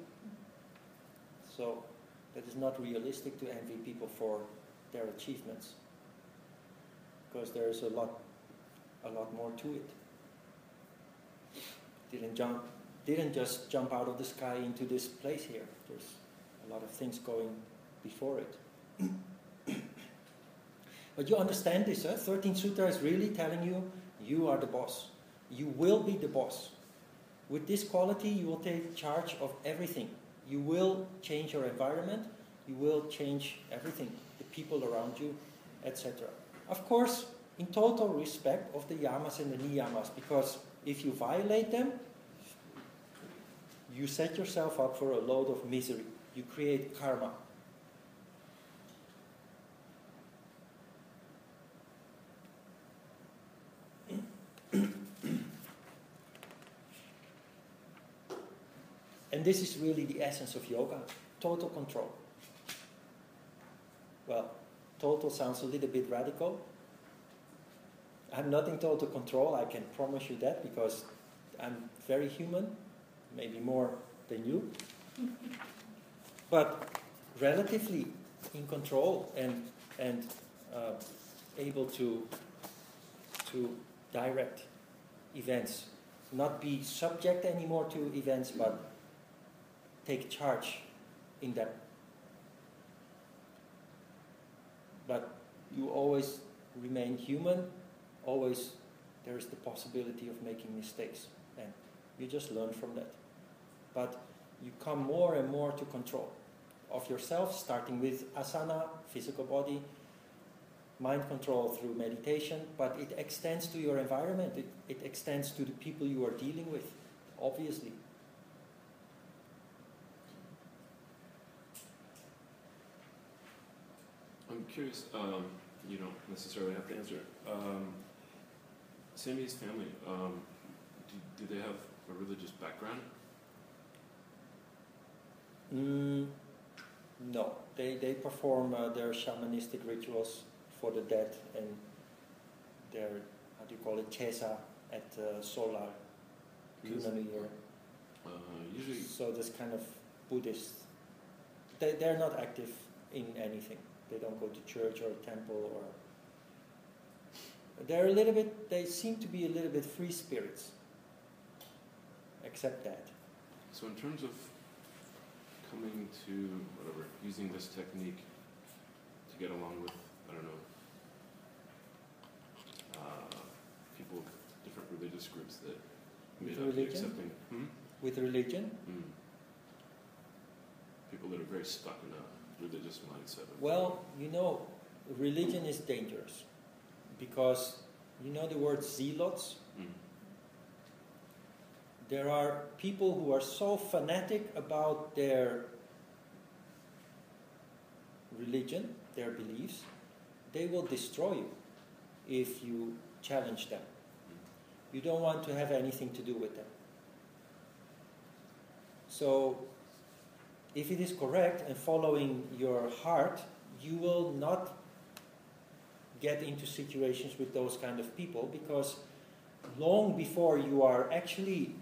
So that is not realistic to envy people for their achievements, because there is a lot more to it. Didn't just jump out of the sky into this place here. There's a lot of things going before it. But you understand this, 13th Sutra is really telling you, you are the boss. You will be the boss. With this quality, you will take charge of everything. You will change your environment. You will change everything, the people around you, etc. Of course, in total respect of the yamas and the niyamas, because if you violate them, you set yourself up for a load of misery. You create karma. And this is really the essence of yoga, total control. Well, total sounds a little bit radical. I'm not in total control, I can promise you that, because I'm very human, maybe more than you. But relatively in control and able to direct events. Not be subject anymore to events, but take charge in them. But you always remain human. Always there is the possibility of making mistakes, and you just learn from that. But you come more and more to control of yourself, starting with asana, physical body, mind control through meditation, but it extends to your environment, it extends to the people you are dealing with, obviously. I'm curious, you don't necessarily have to answer. Sammy's family, do they have a religious background? No, they perform their shamanistic rituals for the dead and their, how do you call it, chesa at solar Lunar New Year. Usually. So this kind of Buddhist, they're not active in anything. They don't go to church or temple, or they're a little bit. They seem to be a little bit free spirits. Accept that. So in terms of coming to whatever, using this technique to get along with, I don't know, people of different religious groups that may not be accepting. With religion? People that are very stuck in a religious mindset. Well, you know, religion is dangerous because, you know the word zealots? There are people who are so fanatic about their religion, their beliefs, they will destroy you if you challenge them. You don't want to have anything to do with them. So, if it is correct and following your heart, you will not get into situations with those kind of people, because long before you are actually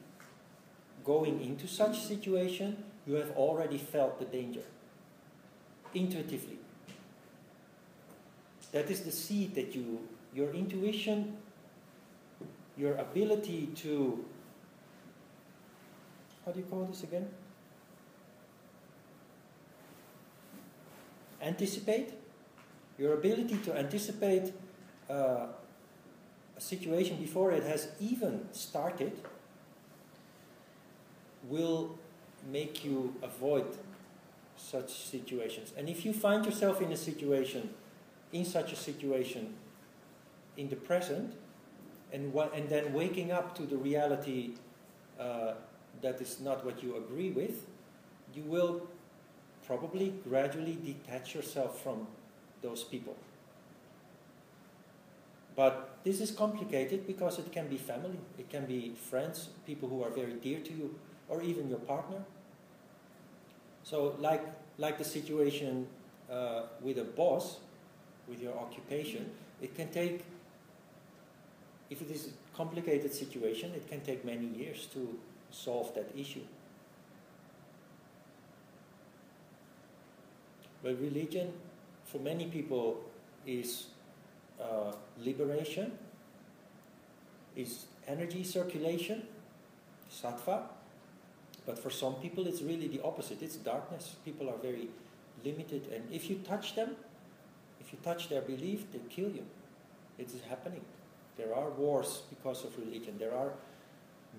going into such situation, you have already felt the danger intuitively. That is the seed that your intuition, your ability to, how do you call this again? Anticipate? Your ability to anticipate a situation before it has even started will make you avoid such situations. And if you find yourself in such a situation in the present, and then waking up to the reality that is not what you agree with, you will probably gradually detach yourself from those people. But this is complicated because it can be family, it can be friends, people who are very dear to you, or even your partner. So like the situation with a boss, with your occupation, it can take, if it is a complicated situation, it can take many years to solve that issue. But religion, for many people, is liberation, is energy circulation, sattva. But for some people it's really the opposite, it's darkness. People are very limited, and if you touch them, if you touch their belief, they kill you. It is happening. There are wars because of religion. There are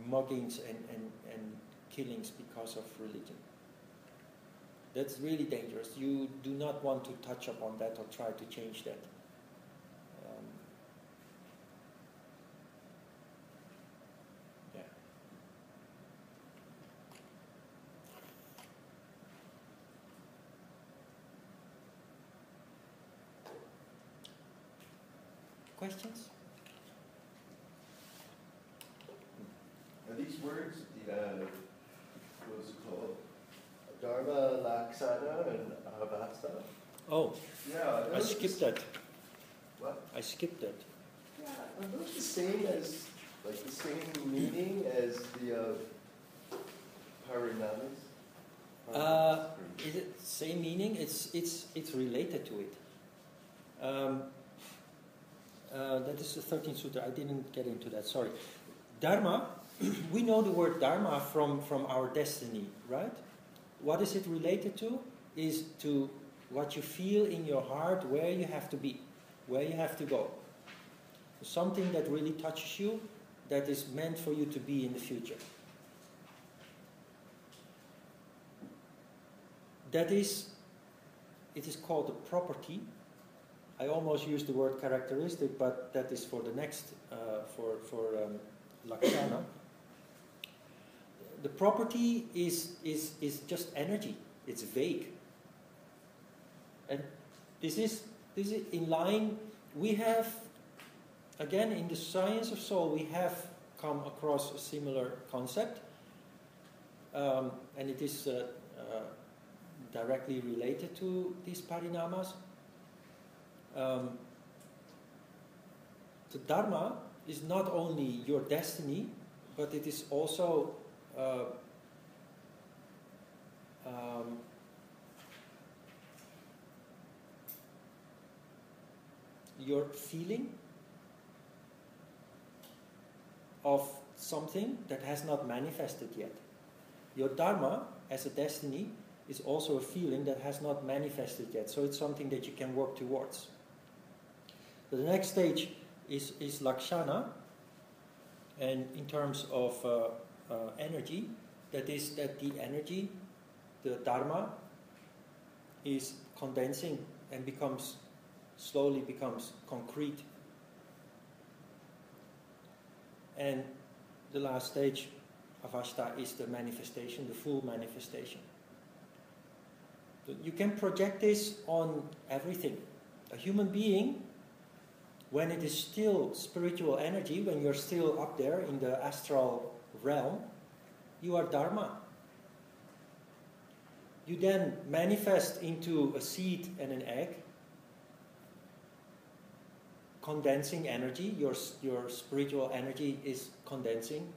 muggings and killings because of religion. That's really dangerous. You do not want to touch upon that or try to change that. Yeah. Questions? Are these words, what's it called? Dharma, Laksana, and Avasta? Oh, Yeah. I skipped that. What? I skipped that. Yeah, are those the same as, like the same meaning as the Parinamas? Is it same meaning? It's related to it. That is the 13th Sutra. I didn't get into that. Sorry. Dharma. We know the word dharma from our destiny, right? What is it related to? Is to what you feel in your heart, where you have to be, where you have to go. Something that really touches you, that is meant for you to be in the future. It is called a property. I almost used the word characteristic, but that is for the next, for Lakshana. The property is just energy. It's vague. And this is in line. We have, again, in the science of soul, we have come across a similar concept. And it is directly related to these parinamas. The Dharma is not only your destiny, but it is also your feeling of something that has not manifested yet. Your Dharma as a destiny is also a feeling that has not manifested yet, so it's something that you can work towards. So the next stage is Lakshana, and in terms of energy, that is that the energy, the Dharma, is condensing and slowly becomes concrete. And the last stage, Avasta, is the manifestation, the full manifestation. You can project this on everything. A human being, when it is still spiritual energy, when you're still up there in the astral realm, you are Dharma. You then manifest into a seed and an egg, condensing energy. Your spiritual energy is condensing.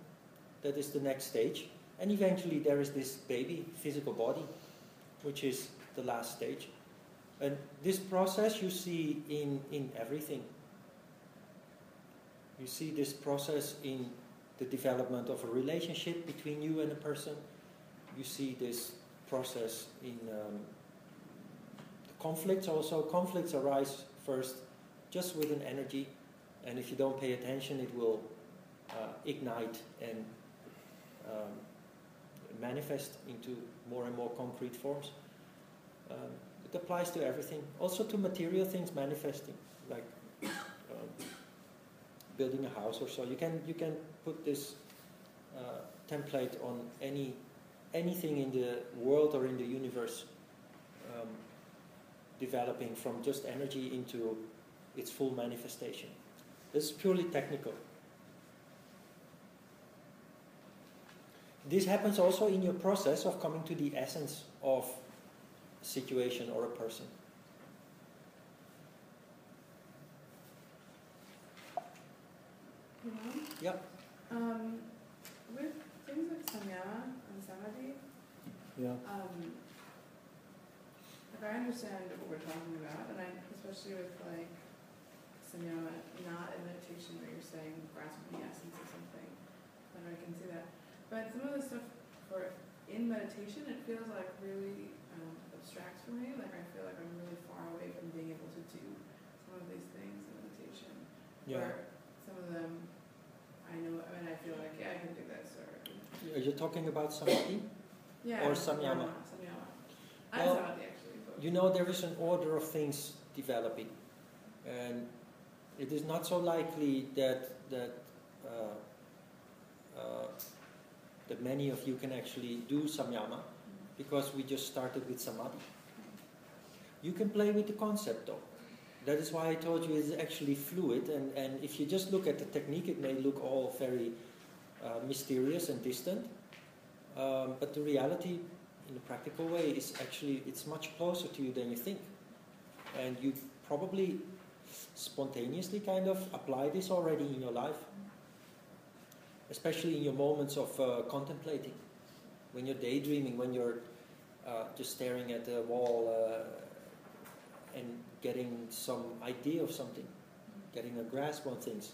That is the next stage. And eventually there is this baby, physical body, which is the last stage. And this process you see in everything. You see this process in the development of a relationship between you and a person. You see this process in the Conflicts arise first just with an energy, and if you don't pay attention, it will ignite and manifest into more and more concrete forms. It applies to everything, also to material things manifesting, like building a house or so. You can put this template on anything in the world or in the universe, developing from just energy into its full manifestation. This is purely technical. This happens also in your process of coming to the essence of a situation or a person. Yeah. With things like Samyama and Samadhi, Yeah. if I understand what we're talking about, and especially with like Samyama, not in meditation where you're saying grasping the essence of something, then I can see that. But some of the stuff in meditation, it feels like really abstract for me. Like I feel like I'm really far away from being able to do some of these things in meditation. Yeah. Where some of them, I know, I mean, I feel like, yeah, I can do this. Or Are you talking about Samadhi? Yeah. Or Samyama? Samyama. Well, Samadhi actually. Both. You know, there is an order of things developing, and it is not so likely that many of you can actually do Samyama, because we just started with Samadhi. You can play with the concept though. That is why I told you it's actually fluid, and if you just look at the technique, it may look all very mysterious and distant, but the reality in a practical way is actually, it's much closer to you than you think. And you probably spontaneously kind of apply this already in your life, especially in your moments of contemplating, when you're daydreaming, when you're just staring at the wall and getting some idea of something, getting a grasp on things.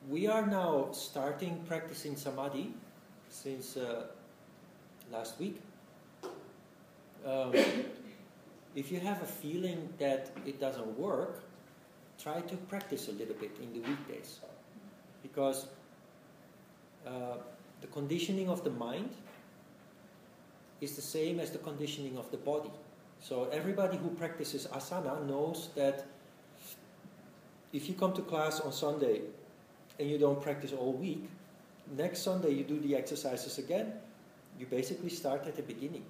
We are now starting practicing Samadhi since last week. If you have a feeling that it doesn't work, try to practice a little bit in the weekdays, because the conditioning of the mind is the same as the conditioning of the body. So everybody who practices asana knows that if you come to class on Sunday and you don't practice all week, next Sunday you do the exercises again, you basically start at the beginning.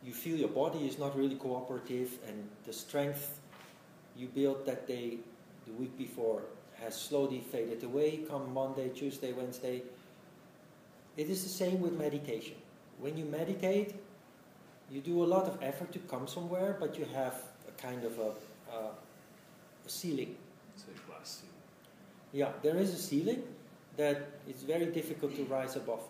You feel your body is not really cooperative, and the strength you built that day, the week before, has slowly faded away come Monday, Tuesday, Wednesday. It is the same with meditation. When you meditate, you do a lot of effort to come somewhere, but you have a kind of a ceiling. It's a glass ceiling. Yeah, there is a ceiling that it's very difficult to rise above.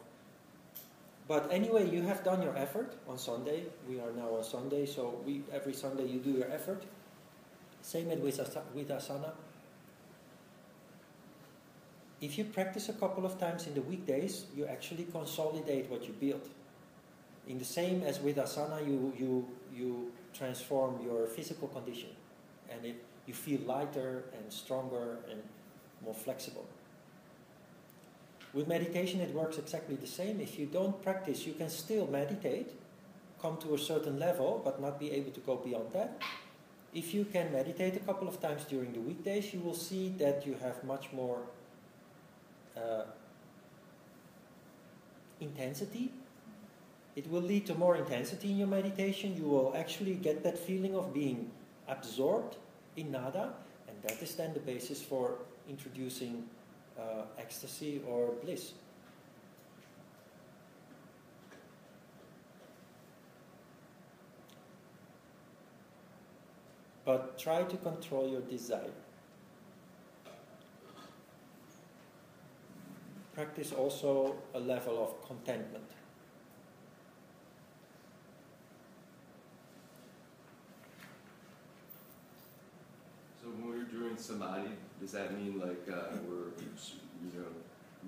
But anyway, you have done your effort on Sunday. We are now on Sunday, so every Sunday you do your effort. Same as with asana. If you practice a couple of times in the weekdays, you actually consolidate what you built. In the same as with asana, you transform your physical condition, and you feel lighter and stronger and more flexible. With meditation, it works exactly the same. If you don't practice, you can still meditate, come to a certain level, but not be able to go beyond that. If you can meditate a couple of times during the weekdays, you will see that you have much more intensity. It will lead to more intensity in your meditation. You will actually get that feeling of being absorbed in nada, and that is then the basis for introducing ecstasy or bliss. But try to control your desire. Practice also a level of contentment. So when we're doing samadhi, does that mean like we're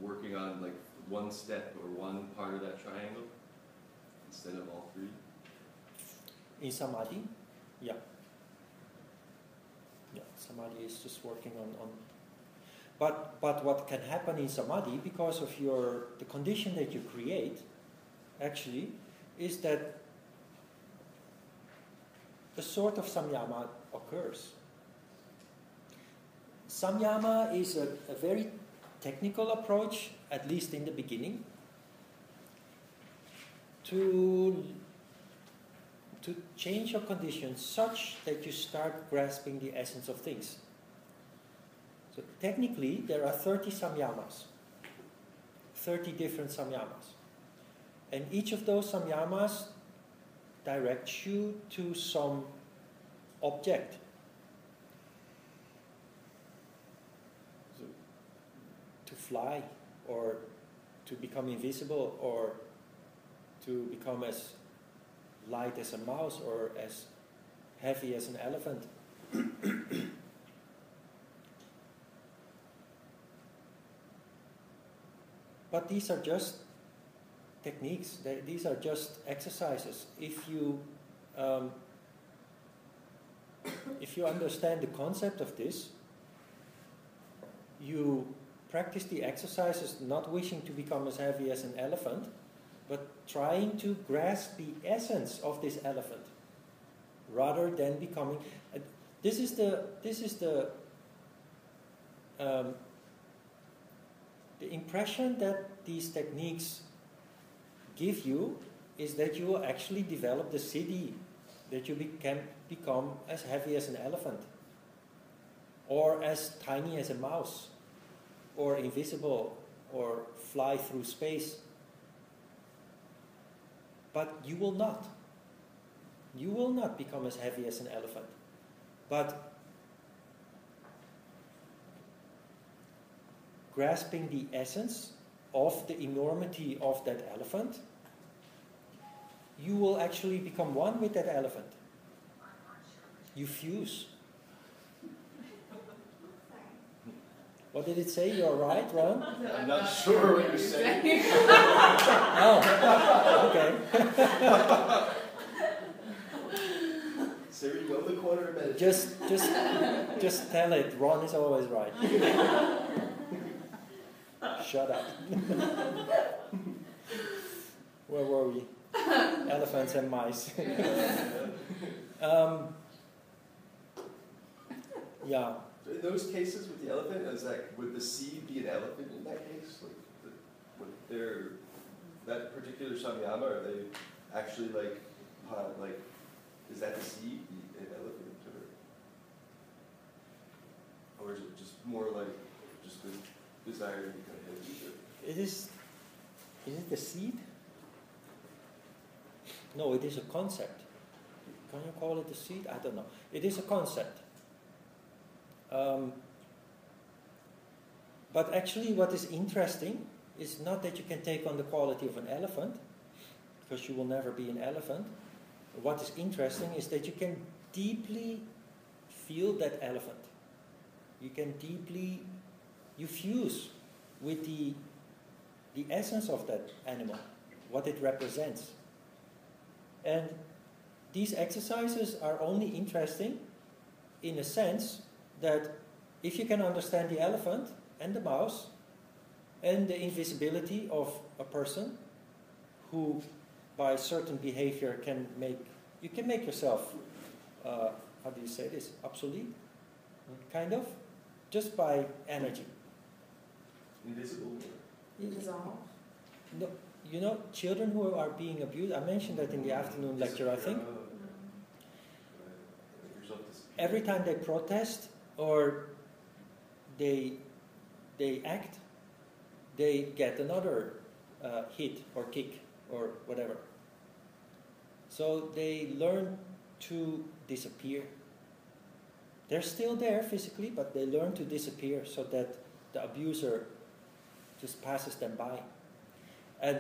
working on like one step or one part of that triangle instead of all three? In Samadhi, yeah. Yeah, Samadhi is just working on. But what can happen in Samadhi, because of the condition that you create, actually, is that a sort of Samyama occurs. Samyama is a very technical approach, at least in the beginning, to change your conditions such that you start grasping the essence of things. So technically, there are 30 samyamas, 30 different samyamas. And each of those samyamas directs you to some object. So, to fly, or to become invisible, or to become as light as a mouse, or as heavy as an elephant. But these are just techniques. These are just exercises. If you understand the concept of this, you practice the exercises not wishing to become as heavy as an elephant, but trying to grasp the essence of this elephant, rather than becoming. This is the impression that these techniques give you is that you will actually develop the siddhi, that you can become as heavy as an elephant, or as tiny as a mouse, or invisible, or fly through space. But you will not. You will not become as heavy as an elephant. But grasping the essence of the enormity of that elephant, you will actually become one with that elephant. You fuse. What did it say? You're right, Ron? I'm not sure what you're saying. Oh, okay. So you go the corner of meditation. Just tell it. Ron is always right. Shut up. Where were we? Elephants and mice. Yeah. So in those cases with the elephant, would the seed be an elephant in that case? That particular samyama, are they actually is that the seed, an elephant, or is it just more like just the desire to become heavy? Is it the seed? No, it is a concept. Can you call it a seed? I don't know. It is a concept. But actually what is interesting is not that you can take on the quality of an elephant, because you will never be an elephant. What is interesting is that you can deeply feel that elephant. You fuse with the essence of that animal, what it represents. And these exercises are only interesting in a sense that if you can understand the elephant and the mouse and the invisibility of a person who by certain behavior can make yourself, how do you say this, obsolete, kind of, just by energy. Invisible? Dissolve. No, you know, children who are being abused, I mentioned that in the afternoon lecture, I think. Every time they protest or they act, they get another hit or kick or whatever. So they learn to disappear. They're still there physically, but they learn to disappear so that the abuser just passes them by. And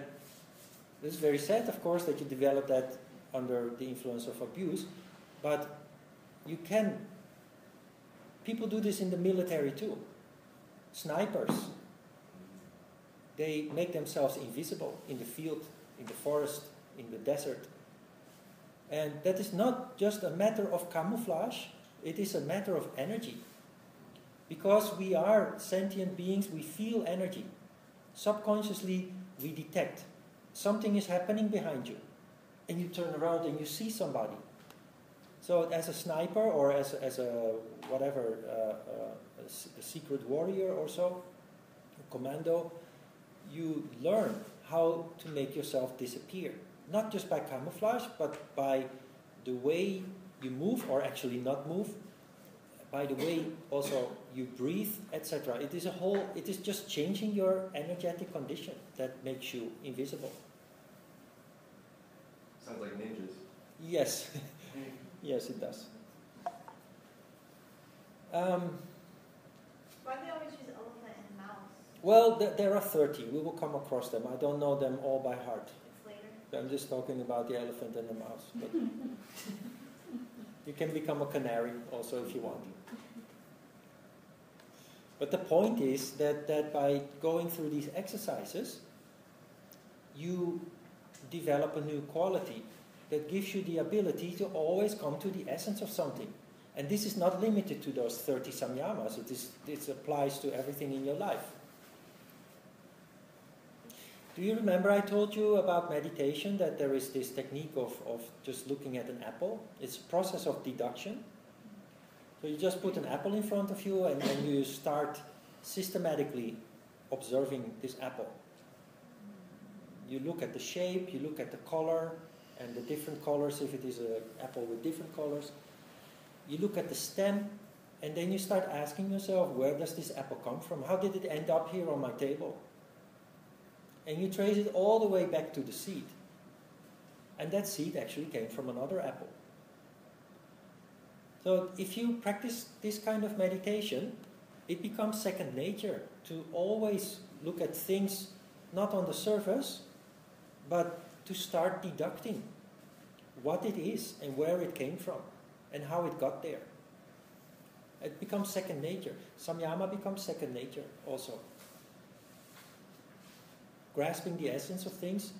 this is very sad, of course, that you develop that under the influence of abuse, but you can People do this in the military too. Snipers. They make themselves invisible in the field, in the forest, in the desert. And that is not just a matter of camouflage, it is a matter of energy. Because we are sentient beings, we feel energy. Subconsciously, we detect something is happening behind you. And you turn around and you see somebody. So as a sniper or as a whatever, a secret warrior or so, a commando, you learn how to make yourself disappear. Not just by camouflage, but by the way you move, or actually not move, by the way also you breathe, etc. It is just changing your energetic condition that makes you invisible. Sounds like ninjas. Yes. Yes, it does. Why do they always use elephant and mouse? Well, there are 30. We will come across them. I don't know them all by heart. It's later. I'm just talking about the elephant and the mouse. But you can become a canary also if you want. But the point is that by going through these exercises, you develop a new quality that gives you the ability to always come to the essence of something. And this is not limited to those 30 samyamas. It applies to everything in your life. Do you remember I told you about meditation, that there is this technique of just looking at an apple? It's a process of deduction. So you just put an apple in front of you and then you start systematically observing this apple. You look at the shape, you look at the color, and the different colors, if it is an apple with different colors. You look at the stem, and then you start asking yourself, where does this apple come from? How did it end up here on my table? And you trace it all the way back to the seed. And that seed actually came from another apple. So if you practice this kind of meditation, it becomes second nature to always look at things not on the surface, but to start deducting what it is and where it came from and how it got there. It becomes second nature. Samyama becomes second nature also. Grasping the essence of things,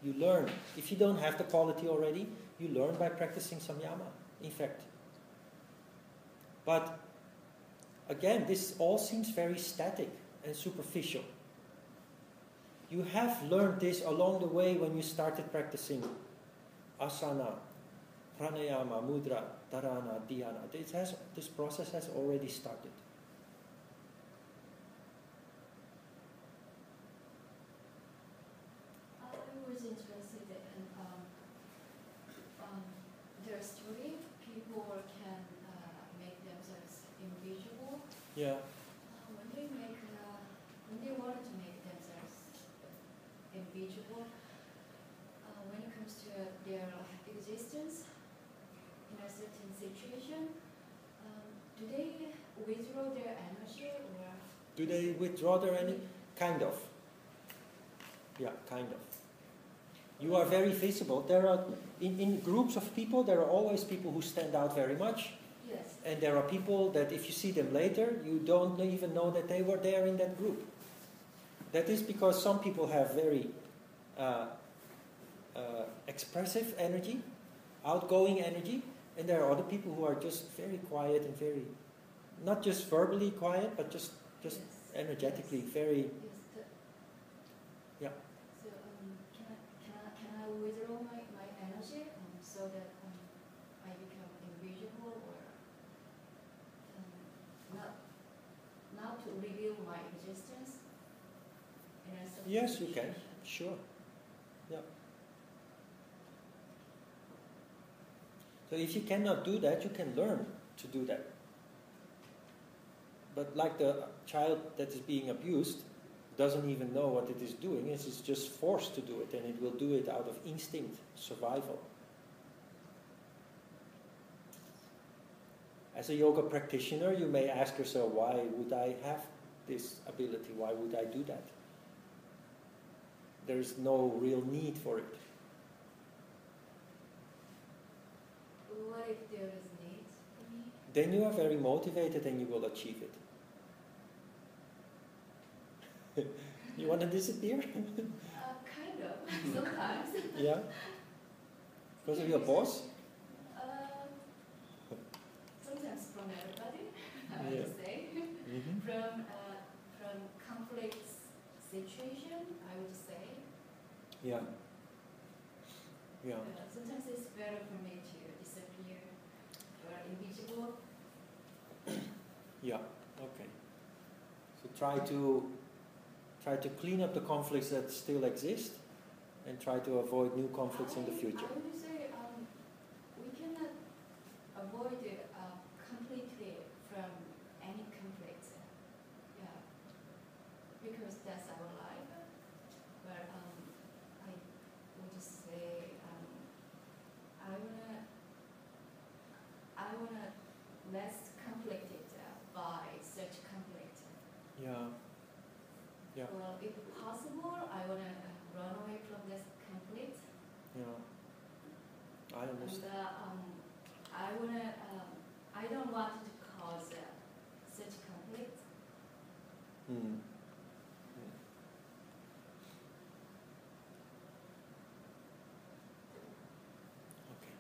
you learn. If you don't have the quality already, you learn by practicing Samyama, in fact. But again, this all seems very static and superficial. You have learned this along the way when you started practicing asana, pranayama, mudra, dharana, dhyana. This process has already started. I was interested in their story. People can make themselves invisible. Yeah. When they wanted to make themselves invisible, when it comes to their existence in a certain situation, do they withdraw their energy or? Do they withdraw their energy? Kind of. Yeah, kind of. You are very visible. There are, in groups of people, there are always people who stand out very much. Yes. And there are people that if you see them later, you don't even know that they were there in that group. That is because some people have very expressive energy, outgoing energy, and there are other people who are just very quiet and very, not just verbally quiet, but just Yes. energetically very, Yes. yeah. So can I withdraw my energy so that I become invisible or not to reveal my existence in a certain Yes, you can. situation? Sure. Yeah. So if you cannot do that, you can learn to do that. But like the child that is being abused doesn't even know what it is doing, it is just forced to do it, and it will do it out of instinct, survival. As a yoga practitioner, you may ask yourself, why would I have this ability? Why would I do that? There is no real need for it. What if there is need for me? then you are very motivated and you will achieve it. You want to disappear? Kind of, sometimes. Yeah? Because of your boss? Sometimes from everybody, I Yeah. would say. Mm-hmm. From conflict situation, I would say. Yeah. Yeah. Sometimes it's better for me to disappear or invisible. Yeah. Okay. So try to clean up the conflicts that still exist, and try to avoid new conflicts in the future. I would say we cannot avoid it completely from any conflict. Yeah, because that's our life. But I would just say I wanna less conflicted by such conflict. Yeah. Yeah. Well, if possible, I wanna run away from this conflict. Yeah. I understand. And I don't want to cause such conflict. Hmm. Okay.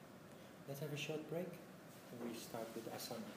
Let's have a short break and we start with asana.